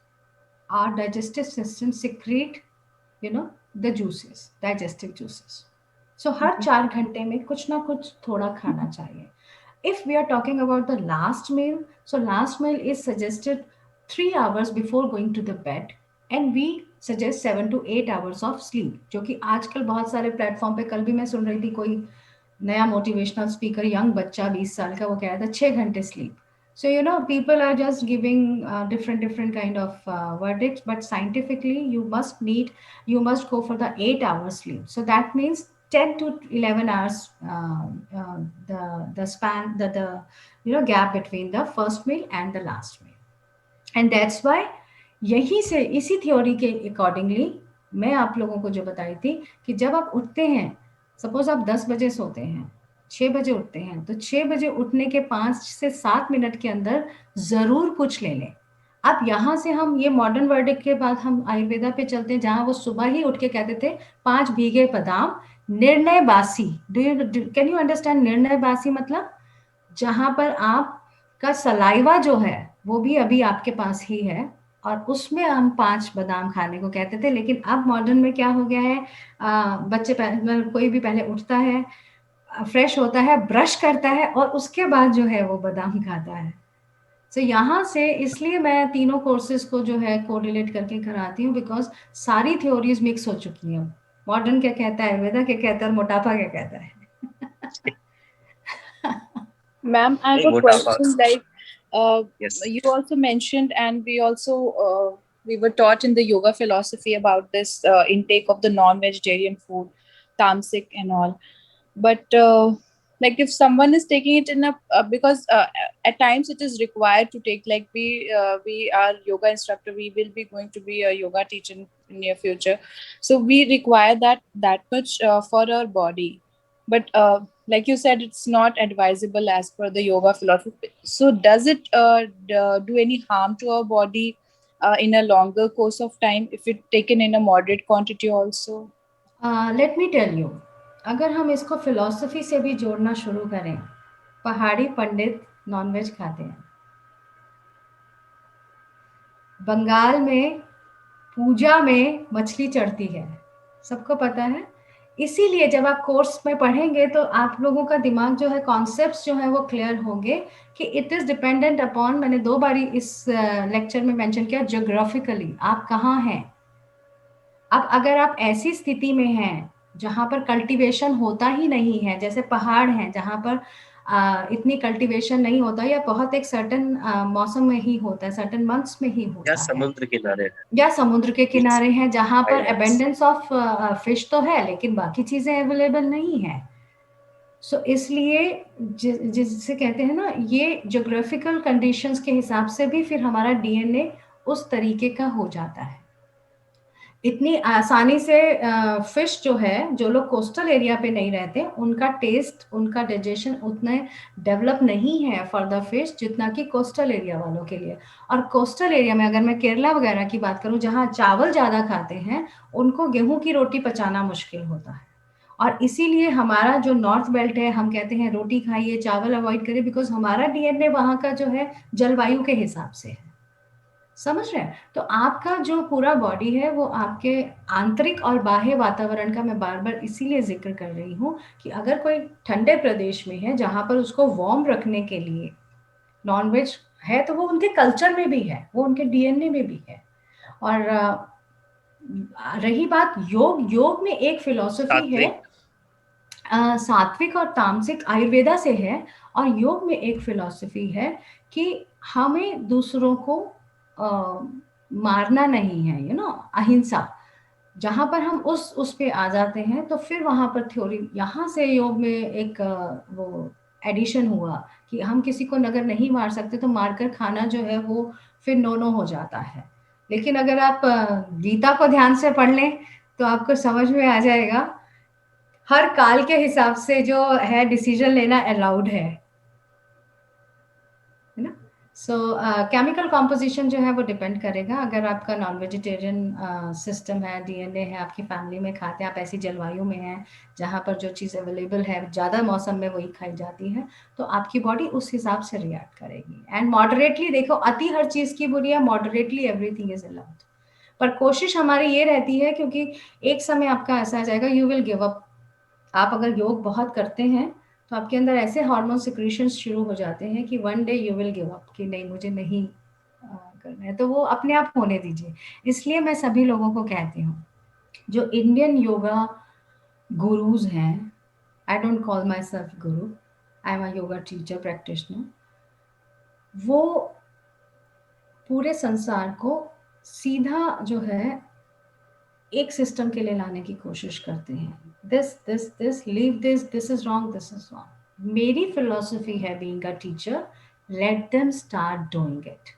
our digestive system secrete the juices, digestive juices. So हर 4 घंटे में कुछ ना कुछ थोड़ा खाना चाहिए. If we are talking about the last meal, so last meal is suggested 3 hours before going to the bed, and we suggest 7 to 8 hours of sleep. जो कि आजकल बहुत सारे प्लेटफॉर्म पे, कल भी मैं सुन रही थी कोई नया मोटिवेशनल स्पीकर, यंग बच्चा 20 साल का, वो कह रहा था 6 घंटे sleep. So people are just giving different kind of verdicts, but scientifically you must go for the 8 hours sleep. So that means 10 to 11 hours, the span, the gap between the first meal and the last meal. And that's why यही से, इसी theory के accordingly मैं आप लोगों को जो बताई थी कि जब आप उठते हैं, सपोज आप 10 बजे सोते हैं, 6 बजे उठते हैं, तो 6 बजे उठने के 5 से 7 मिनट के अंदर जरूर कुछ ले लें. अब यहाँ से हम ये मॉडर्न वर्डिक के बाद हम आयुर्वेदा पे चलते हैं, जहाँ वो सुबह ही उठ के कहते थे 5 भीगे बादाम निर्णय बासी. कैन यू अंडरस्टैंड निर्णय बासी मतलब? जहां पर आपका सलाइवा जो है वो भी अभी आपके पास ही है, और उसमें हम 5 बादाम खाने को कहते थे. लेकिन अब मॉडर्न में क्या हो गया है, बच्चे कोई भी पहले उठता है, फ्रेश होता है, ब्रश करता है, और उसके बाद जो है वो बादाम खाता है. तो यहाँ से इसलिए मैं तीनों कोर्सेज को जो है कोरिलेट करके कराती हूँ, बिकॉज सारी थ्योरीज मिक्स हो चुकी हैं. मॉडर्न क्या कहता है, आयुर्वेदा क्या कहता है, और मोटापा क्या कहता है. Ma'am, I have Hey, a Motapa. question. Like, Yes. you also mentioned, and we were taught in the yoga philosophy about this intake of the non-vegetarian food, tamasic and all. But like, if someone is taking it in a because at times it is required to take, like we are yoga instructor, we will be going to be a yoga teacher in near future, so we require that much for our body. But like you said, it's not advisable as per the yoga philosophy. So does it do any harm to our body in a longer course of time if it taken in a moderate quantity also? Let me tell you, अगर हम इसको philosophy से भी जोड़ना शुरू करें, पहाड़ी पंडित nonveg खाते हैं. बंगाल में पूजा में मछली चढ़ती है, सबको पता है. इसीलिए जब आप कोर्स में पढ़ेंगे तो आप लोगों का दिमाग जो है, कॉन्सेप्ट्स जो है वो क्लियर होंगे कि इट इज़ डिपेंडेंट अपॉन, मैंने 2 बारी इस लेक्चर में मेंशन किया, ज्योग्राफिकली आप कहाँ हैं. अब अगर आप ऐसी स्थिति में हैं जहाँ पर कल्टीवेशन होता ही नहीं है, जैसे पहाड़ हैं जहाँ पर इतनी कल्टीवेशन नहीं होता, या बहुत एक सर्टन मौसम में ही होता है, सर्टन मंथ्स में ही होता या है, समुद्र किनारे है. या समुद्र के किनारे हैं जहाँ पर Islands. अबेंडेंस ऑफ फिश तो है लेकिन बाकी चीजें अवेलेबल नहीं है. सो इसलिए जिसे कहते हैं ना, ये ज्योग्राफिकल कंडीशंस के हिसाब से भी फिर हमारा डीएनए उस तरीके का हो जाता है. इतनी आसानी से फिश जो है, जो लोग कोस्टल एरिया पे नहीं रहते, उनका टेस्ट, उनका डाइजेशन उतने डेवलप नहीं है फॉर द फिश जितना कि कोस्टल एरिया वालों के लिए। और कोस्टल एरिया में अगर मैं केरला वगैरह की बात करूं, जहां चावल ज़्यादा खाते हैं, उनको गेहूं की रोटी पचाना मुश्किल होता है। और इसीलिए हमारा जो नॉर्थ बेल्ट है, हम कहते हैं रोटी खाइए, चावल अवॉइड करिए, बिकॉज हमारा डीएनए वहाँ का जो है जलवायु के हिसाब से है। समझ रहे हैं? तो आपका जो पूरा बॉडी है वो आपके आंतरिक और बाह्य वातावरण का, मैं बार बार इसीलिए जिक्र कर रही हूँ कि अगर कोई ठंडे प्रदेश में है जहां पर उसको वार्म रखने के लिए नॉनवेज है, तो वो उनके कल्चर में भी है, वो उनके डीएनए में भी है। और रही बात योग, योग में एक फिलॉसफी है, सात्विक। सात्विक और तामसिक आयुर्वेदा से है। और योग में एक फिलॉसफी है कि हमें दूसरों को मारना नहीं है, अहिंसा। जहां पर हम उस पे आ जाते हैं, तो फिर वहां पर थ्योरी, यहाँ से योग में एक वो एडिशन हुआ कि हम किसी को अगर नहीं मार सकते तो मारकर खाना जो है वो फिर नो नो हो जाता है। लेकिन अगर आप गीता को ध्यान से पढ़ लें तो आपको समझ में आ जाएगा, हर काल के हिसाब से जो है डिसीजन लेना अलाउड है ना। सो केमिकल कॉम्पोजिशन जो है वो डिपेंड करेगा। अगर आपका नॉन वेजिटेरियन सिस्टम है, डीएनए है, आपकी फैमिली में खाते हैं, आप ऐसी जलवायु में हैं जहाँ पर जो चीज़ अवेलेबल है ज़्यादा मौसम में वही खाई जाती है, तो आपकी बॉडी उस हिसाब से रिएक्ट करेगी। एंड मॉडरेटली देखो, अति हर चीज़ की बुरी है, मॉडरेटली एवरीथिंग इज अलाउड। पर कोशिश हमारी ये रहती है, क्योंकि एक समय आपका ऐसा आ जाएगा, यू विल गिव अप। आप अगर योग बहुत करते हैं तो आपके अंदर ऐसे हार्मोन सिक्रीशंस शुरू हो जाते हैं कि one day you will give up, कि नहीं मुझे नहीं करना है, तो वो अपने आप होने दीजिए। इसलिए मैं सभी लोगों को कहती हूँ, जो इंडियन योगा गुरुज हैं, I don't call my self guru, I am a yoga teacher practitioner, वो पूरे संसार को सीधा जो है एक सिस्टम के लिए लाने की कोशिश करते हैं। This this this leave this, this is wrong, this is wrong. मेरी फिलॉसफी है being a teacher, late them start doing it.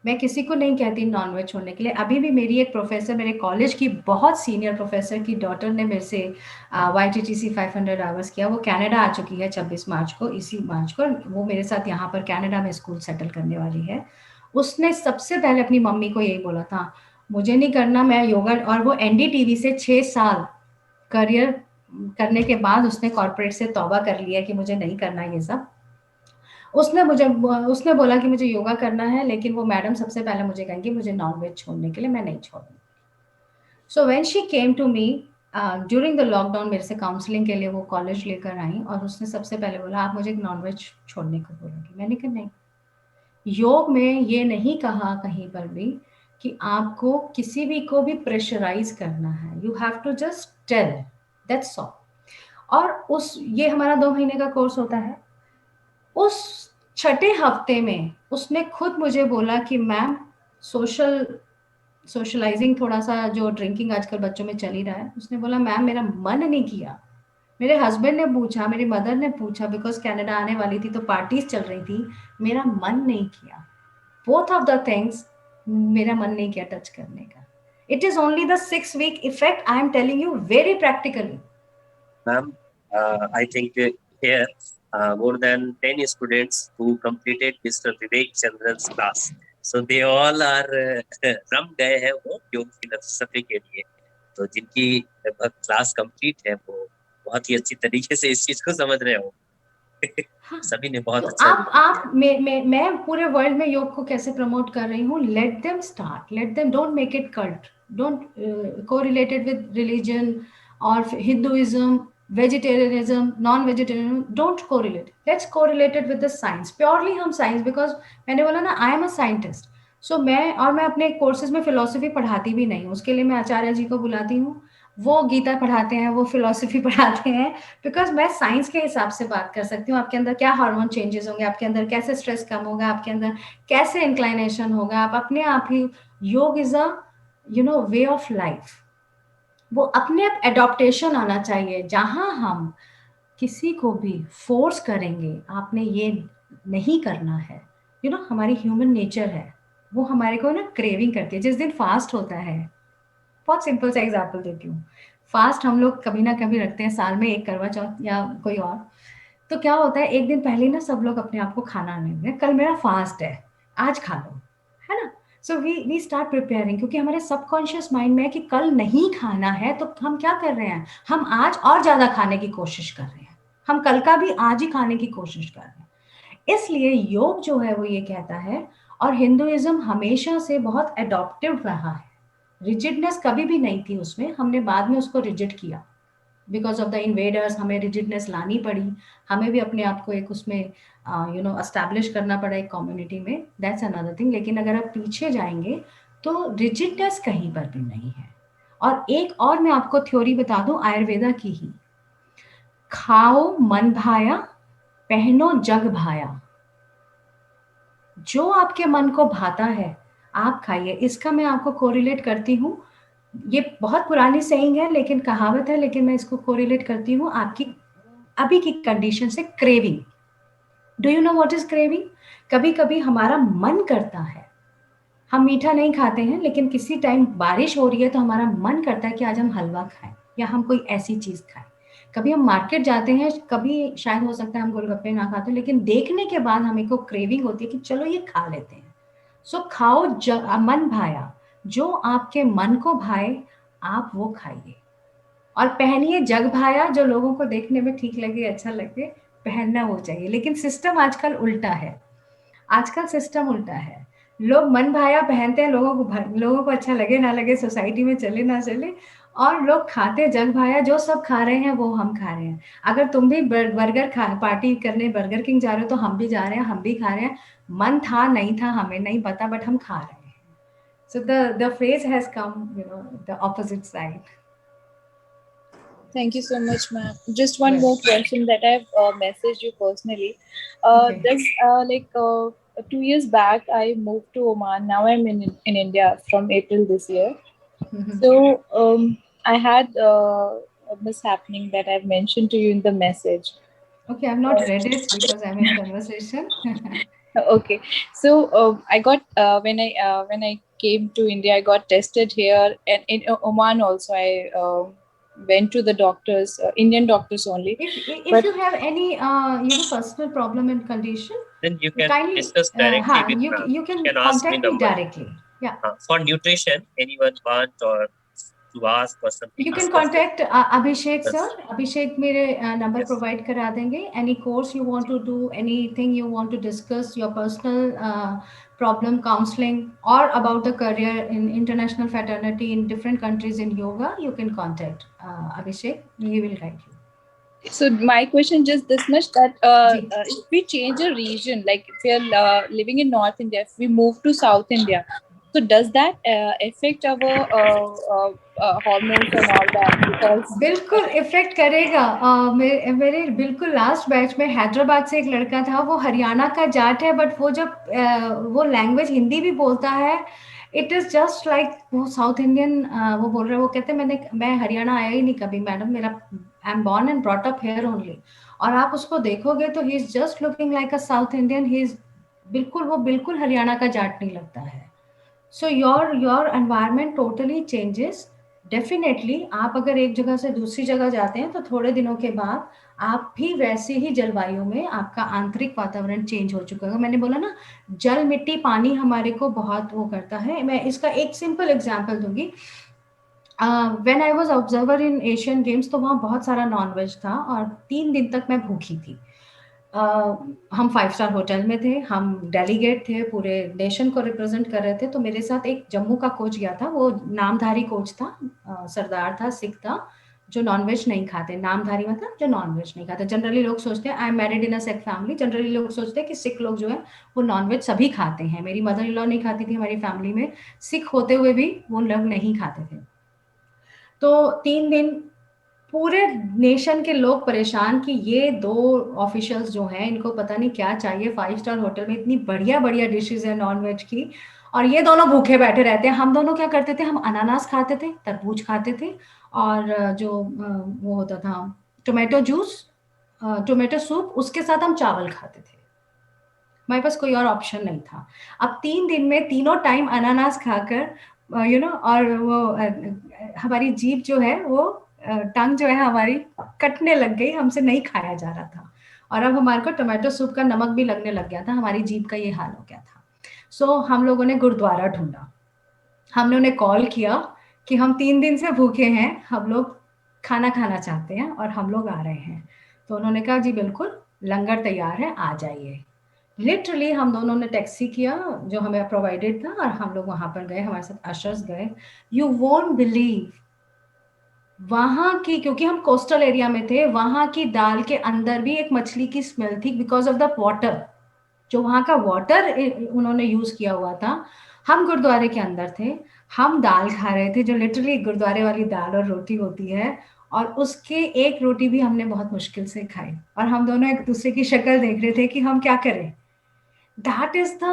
मैं किसी को नहीं कहती नॉनवेज छोड़ने के लिए। अभी भी मेरी एक प्रोफेसर, मेरे कॉलेज की बहुत सीनियर प्रोफेसर की डॉटर ने मेरे से YTTC 500 आवर्स किया। वो कनाडा आ चुकी है 26 मार्च को, इसी मार्च को वो मेरे साथ यहाँ पर कनाडा में स्कूल सेटल करने वाली है। उसने सबसे पहले अपनी मम्मी को यही बोला था, मुझे नहीं करना, मैं योगा। और वो NDTV से 6 साल करियर करने के बाद उसने कॉर्पोरेट से तौबा कर लिया कि मुझे नहीं करना ये सब। उसने बोला कि मुझे योगा करना है, लेकिन वो मैडम सबसे पहले मुझे कहेंगी मुझे नॉनवेज छोड़ने के लिए, मैं नहीं छोड़ूंगी। So when she came to me during the lockdown, मेरे से काउंसलिंग के लिए वो कॉलेज लेकर आई, और उसने सबसे पहले बोला आप मुझे नॉनवेज छोड़ने को बोलोगी। मैंने कहा नहीं, योग में ये नहीं कहा कहीं पर भी कि आपको किसी भी को भी प्रेशराइज करना है, you have to just tell, that's all. और ये हमारा 2 महीने का कोर्स होता है। उस छठे हफ्ते में उसने खुद मुझे बोला कि मैम, सोशलाइजिंग थोड़ा सा, जो ड्रिंकिंग आजकल बच्चों में चल ही रहा है, उसने बोला मैम मेरा मन नहीं किया। मेरे हस्बैंड ने पूछा, मेरी मदर ने पूछा, बिकॉज कनाडा आने वाली थी तो पार्टीज चल रही थी, मेरा मन नहीं किया। बोथ ऑफ द थिंग्स, मेरा मन नहीं किया टच करने का। It is only the 6 week effect, I am telling you very practically. Ma'am, I think here more than 10 students who completed Mr. Vivek Chandran's class. So they all are रम गए हैं वो योग फिलॉसफी के लिए। तो जिनकी लगभग क्लास कंप्लीट है वो बहुत ही अच्छी तरीके से इस चीज को समझ रहे हो। सभी ने बहुत तो अच्छा आप मैं पूरे वर्ल्ड में योग को कैसे प्रमोट कर रही हूँ, let them start, let them, don't make it cult, don't correlated with religion और Hinduism, vegetarianism, non vegetarianism, don't correlate, let's correlated with the science, purely हम साइंस, बिकॉज मैंने बोला ना आई एम अ साइंटिस्ट। सो मैं अपने कोर्सेज में फिलोसफी पढ़ाती भी नहीं हूँ, उसके लिए मैं आचार्य जी को बुलाती हूँ, वो गीता पढ़ाते हैं, वो फिलोसफी पढ़ाते हैं, बिकॉज मैं साइंस के हिसाब से बात कर सकती हूँ। आपके अंदर क्या हार्मोन चेंजेस होंगे, आपके अंदर कैसे स्ट्रेस कम होगा, आपके अंदर कैसे इंक्लाइनेशन होगा, आप अपने आप ही, योग is a way of life, वो अपने आप एडॉप्टेशन आना चाहिए। जहां हम किसी को भी फोर्स करेंगे आपने ये नहीं करना है, हमारी ह्यूमन नेचर है, वो हमारे को ना क्रेविंग करती है। जिस दिन फास्ट होता है, बहुत सिंपल सा एग्जाम्पल देती हूँ। फास्ट हम लोग कभी ना कभी रखते हैं साल में, एक करवा चौथ या कोई और। तो क्या होता है, एक दिन पहले ना सब लोग अपने आप को खाना नहीं दें, कल मेरा फास्ट है, आज खा लो, है ना। सो वी स्टार्ट प्रिपेयरिंग, क्योंकि हमारे सबकॉन्शियस माइंड में है कि कल नहीं खाना है, तो हम क्या कर रहे हैं, हम आज और ज्यादा खाने की कोशिश कर रहे हैं, हम कल का भी आज ही खाने की कोशिश कर रहे हैं। इसलिए योग जो है वो ये कहता है, और हिंदुइज्म हमेशा से बहुत एडॉप्टिव रहा है, रिजिडनेस कभी भी नहीं थी उसमें, हमने बाद में उसको रिजिड किया, बिकॉज ऑफ द इन्वेडर्स हमें रिजिडनेस लानी पड़ी, हमें भी अपने आप को एक उसमें एस्टैब्लिश करना पड़ा एक कम्युनिटी में, दैट्स अनदर थिंग। लेकिन अगर आप पीछे जाएंगे तो रिजिडनेस कहीं पर भी नहीं है। और एक और मैं आपको थ्योरी बता दूं आयुर्वेदा की ही, खाओ मन भाया, पहनो जग भाया। जो आपके मन को भाता है आप खाइए। इसका मैं आपको कोरिलेट करती हूँ, ये बहुत पुरानी सेइंग है लेकिन कहावत है, लेकिन मैं इसको कोरिलेट करती हूँ आपकी अभी की कंडीशन से, craving. Do you know what is craving? कभी कभी हमारा मन करता है, हम मीठा नहीं खाते हैं, लेकिन किसी टाइम बारिश हो रही है तो हमारा मन करता है कि आज हम हलवा खाएं या हम कोई ऐसी चीज खाएं। कभी हम मार्केट जाते हैं, कभी शायद हो सकता है हम गोलगप्पे ना खाते, लेकिन देखने के बाद हमें को क्रेविंग होती है कि चलो ये खा लेते हैं। सो खाओ मन भाया, जो आपके मन को भाए आप वो खाइए। और पहनिए जग भाया, जो लोगों को देखने में ठीक लगे, अच्छा लगे, पहनना वो चाहिए। लेकिन सिस्टम आजकल उल्टा है, आजकल सिस्टम उल्टा है। लोग मन भाया पहनते हैं, लोगों को अच्छा लगे ना लगे, सोसाइटी में चले ना चले, और लोग खाते जग भाया, जो सब खा रहे हैं वो हम खा रहे हैं। अगर तुम भी बर्गर खा पार्टी करने बर्गर किंग जा रहे हो तो हम भी जा रहे हैं, हम भी खा रहे हैं। मन था नहीं था हमें नहीं पता, बट हम खा रहे हैं। So the phrase has come, the opposite side. Thank you so much, ma'am. Just one Well, more question that I've messaged you personally. okay. This like 2 years back, I moved to Oman. Now I'm in India from April this year. Mhm. So I had a mishappening that I've mentioned to you in the message. Okay, I've not read it because I'm in conversation. Okay, so I got when I came to India, I got tested here, and in Oman also I went to the doctors, Indian doctors only. If But you have any personal problem and condition, Then you can kindly discuss directly with you ma'am. you You can can ask me contact me number. directly. Yeah, For nutrition, anyone want or to ask or something, you can discuss with. contact Abhishek sir. Yes. Abhishek मेरे number Yes. provide करा देंगे. Any course you want to do, anything you want to discuss, your personal problem, counseling, or about the career in international fraternity in different countries in yoga, you can contact Abhishek. He will guide you. so my question just this much, that जी. if we change a region, like if we are living in North India, if we move to South India, so does that affect our hormones and all that? Because बिल्कुल effect करेगा। मेरे बिल्कुल last batch में हैदराबाद से एक लड़का था, वो हरियाणा का जाट है, बट वो जब वो लैंग्वेज हिंदी भी बोलता है, इट इज जस्ट लाइक वो साउथ इंडियन वो बोल रहा है। वो कहते हैं मैं हरियाणा आया ही नहीं कभी मैडम, मेरा I am born and brought up here only. और आप उसको देखोगे तो he is just looking like a south Indian, he is वो बिल्कुल हरियाणा का जाट नहीं लगता है। So your environment totally changes. Definitely आप अगर एक जगह से दूसरी जगह जाते हैं तो थोड़े दिनों के बाद आप भी वैसे ही जलवायु में, आपका आंतरिक वातावरण चेंज हो चुका है। मैंने बोला ना, जल मिट्टी पानी हमारे को बहुत वो करता है। मैं इसका एक सिंपल एग्जांपल दूंगी। When I was observer in Asian games, तो वहाँ बहुत सारा नॉनवेज था और 3 दिन तक मैं भूखी थी। हम 5 स्टार होटल में थे, हम डेलीगेट थे, पूरे नेशन को रिप्रेजेंट कर रहे थे। तो मेरे साथ एक जम्मू का कोच गया था, वो नामधारी कोच था, सरदार था, सिख था, जो नॉनवेज नहीं खाते। नामधारी मतलब जो नॉनवेज नहीं खाते। जनरली लोग सोचते हैं, I am married in a Sikh family, generally लोग सोचते हैं कि सिख लोग जो है वो नॉनवेज सभी खाते हैं। मेरी मदर इन लॉ नहीं खाती थी, हमारी फैमिली में सिख होते हुए भी वो लोग नहीं खाते थे। तो 3 दिन पूरे नेशन के लोग परेशान कि ये 2 ऑफिशियल्स जो हैं इनको पता नहीं क्या चाहिए, 5 स्टार होटल में इतनी बढ़िया बढ़िया डिशेज है नॉनवेज की, और ये दोनों भूखे बैठे रहते हैं। हम दोनों क्या करते थे, हम अनानास खाते थे, तरबूज खाते थे, और जो वो होता था टोमेटो जूस, टोमेटो सूप, उसके साथ हम चावल खाते थे। हमारे पास कोई और ऑप्शन नहीं था। अब 3 दिन में तीनों टाइम अनानास खाकर और वो हमारी जीभ जो है वो टंग जो है हमारी कटने लग गई, हमसे नहीं खाया जा रहा था। और अब हमारे को टोमेटो सूप का नमक भी लगने लग गया था, हमारी जीभ का ये हाल हो गया था। सो हम लोगों ने गुरुद्वारा ढूंढा, हमने उन्हें कॉल किया कि हम 3 दिन से भूखे हैं, हम लोग खाना खाना चाहते हैं और हम लोग आ रहे हैं। तो उन्होंने कहा जी बिल्कुल, लंगर तैयार है, आ जाइए। लिटरली हम दोनों ने टैक्सी किया जो हमें प्रोवाइडेड था, और हम लोग वहां पर गए, हमारे साथ अशर्स गए। यू वोंट बिलीव, वहां की, क्योंकि हम कोस्टल एरिया में थे, वहां की दाल के अंदर भी एक मछली की स्मेल थी बिकॉज ऑफ द वाटर, जो वहां का वाटर उन्होंने यूज किया हुआ था। हम गुरुद्वारे के अंदर थे, हम दाल खा रहे थे जो लिटरली गुरुद्वारे वाली दाल और रोटी होती है, और उसके एक रोटी भी हमने बहुत मुश्किल से खाई, और हम दोनों एक दूसरे की शक्ल देख रहे थे कि हम क्या करें। That is the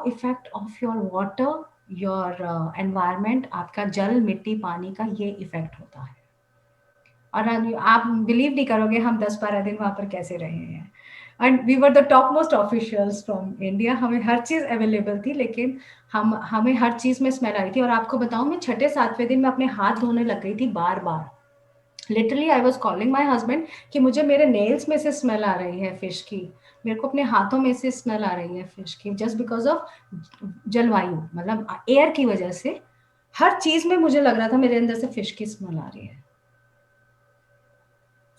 effect of your water, your environment, आपका जल, मिट्टी, पानी का ये इफेक्ट होता है। और आप बिलीव नहीं करोगे हम 10-12 दिन वहां पर कैसे रहे हैं। And we were the top most officials from India, हमें हर चीज अवेलेबल थी, लेकिन हमें हर चीज में स्मेल आई थी। और आपको बताऊं, मैं 6-7वें दिन में अपने हाथ धोने लग गई थी बार बार। Literally I was calling my husband कि मुझे मेरे नेल्स में से स्मेल आ रही है फिश की, मेरे को अपने हाथों में से स्मेल आ रही है फिश की, जस्ट बिकॉज ऑफ जलवायु, मतलब एयर की वजह से हर चीज में मुझे लग रहा था मेरे अंदर से फिश की स्मेल आ रही है।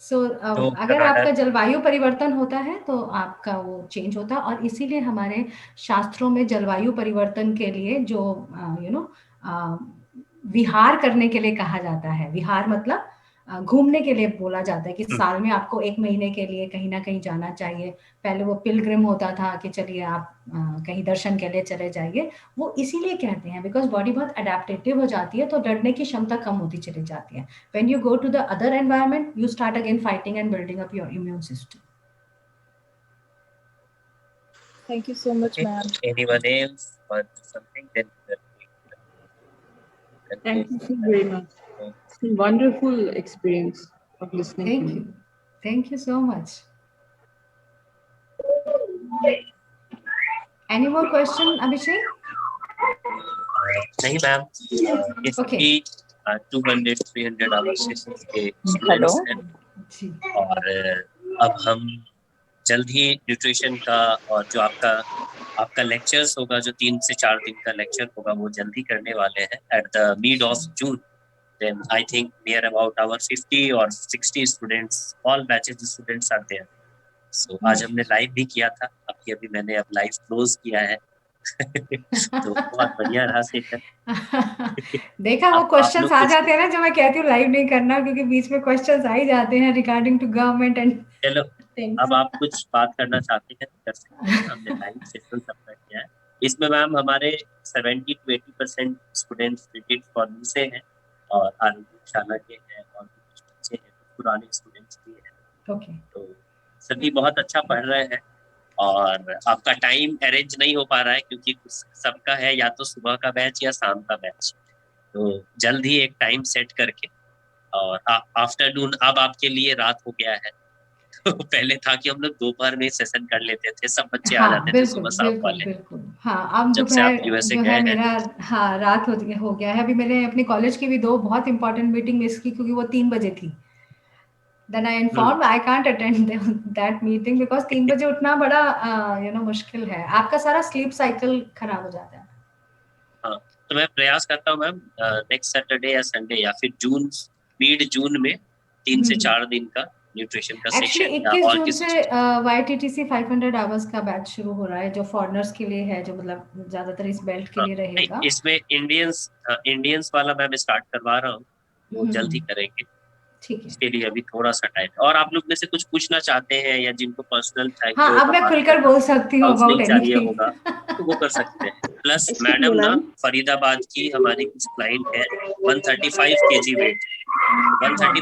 तो अगर आपका जलवायु परिवर्तन होता है तो आपका वो चेंज होता है, और इसीलिए हमारे शास्त्रों में जलवायु परिवर्तन के लिए जो विहार करने के लिए कहा जाता है, विहार मतलब घूमने के लिए बोला जाता है कि साल में आपको 1 महीने के लिए कहीं ना कहीं जाना चाहिए। पहले वो पिलग्रिम होता था कि चलिए आप कहीं दर्शन के लिए चले जाइए, वो इसीलिए कहते हैं बिकॉज बॉडी बहुत अडेप्टेटिव हो जाती है, तो डरने की क्षमता कम होती चली जाती है। When you go to the other environment, you start again fighting and building up your immune system. Thank you so much, ma'am. Anyone else want something? Then Thank you so very much. It's been wonderful experience of listening Thank to you. Thank you so much. Any more question, Abhishek? नहीं ma'am, इसकी 200-300 hours sessions के hello students हैं, और अब हम जल्द ही nutrition का और जो आपका लेक्चर्स होगा, जो 3 से 4 दिन का लेक्चर होगा, वो जल्द ही करने वाले हैं at the mid of June. Then I think near about our 50 और 60 students, all batches students are there. So आज हमने लाइव भी किया था, अभी मैंने अब लाइव क्लोज किया है। तो बहुत बढ़िया रहा सेशन। देखा, वो क्वेश्चंस आ जाते हैं ना जो मैं कहती हूँ लाइव नहीं करना, क्योंकि बीच में क्वेश्चंस आ ही जाते हैं रिगार्डिंग टू गवर्नमेंट एंड चलो, अब आप कुछ बात करना चाहते हैं कर सकते हैं, हमने लाइव सेशन सबका किया है। इसमें मैम हमारे 70 to 80% स्टूडेंट्स क्रेडिट फॉर्म से हैं, और आरोग्यशाला के हैं, और कुछ बच्चे हैं, पुराने स्टूडेंट्स भी हैं। ओके, तो सभी बहुत अच्छा पढ़ रहे हैं, और आपका टाइम अरेंज नहीं हो पा रहा है क्योंकि सबका है या तो सुबह का बैच या शाम का बैच। तो जल्द ही एक टाइम सेट करके, और आफ्टरनून अब आपके लिए रात हो गया है। तो पहले था कि हम लोग दोपहर में सेशन कर लेते थे, सब बच्चे आ जाते थे सुबह शाम वाले। बिल्कुल। हाँ, अब जब से आप दोपहर यूएसए जो गए है हैं, मेरा, हाँ, रात हो गया है। अभी मैंने अपने कॉलेज की भी 2 बहुत इंपॉर्टेंट मीटिंग मिस की क्योंकि वो 3 बजे थी। Then I informed I can't attend that meeting because 3 बजे उठना बड़ा मुश्किल है, आपका सारा स्लीप साइकिल खराब हो जाता है। हाँ, तो मैं प्रयास करता हूँ मैम नेक्स्ट सैटरडे या संडे या फिर मिड जून में 3 से 4 दिन का न्यूट्रिशन का एक्चुअली सेशन, या 21 और जून किसी से YTTC 500 आवर्स का बैच शुरू हो रहा है, जो फॉरेनर्स के लिए है, जो मतलब ज्यादातर इस बेल्ट के लिए रहेगा। इसमें इंडियंस वाला मैं स्टार्ट करवा रहा हूँ, वो जल्द ही करेंगे। ठीक है, इसके लिए अभी थोड़ा सा टाइम, और आप लोग में से कुछ पूछना चाहते हैं या जिनको पर्सनल चाहिए, हाँ, अब मैं खुलकर बोल सकती हूँ अबाउट चाहिए एनीथिंग। होगा तो वो कर सकते हैं। प्लस मैडम ना फरीदाबाद की हमारी कुछ क्लाइंट है, 135 kg वेट, 130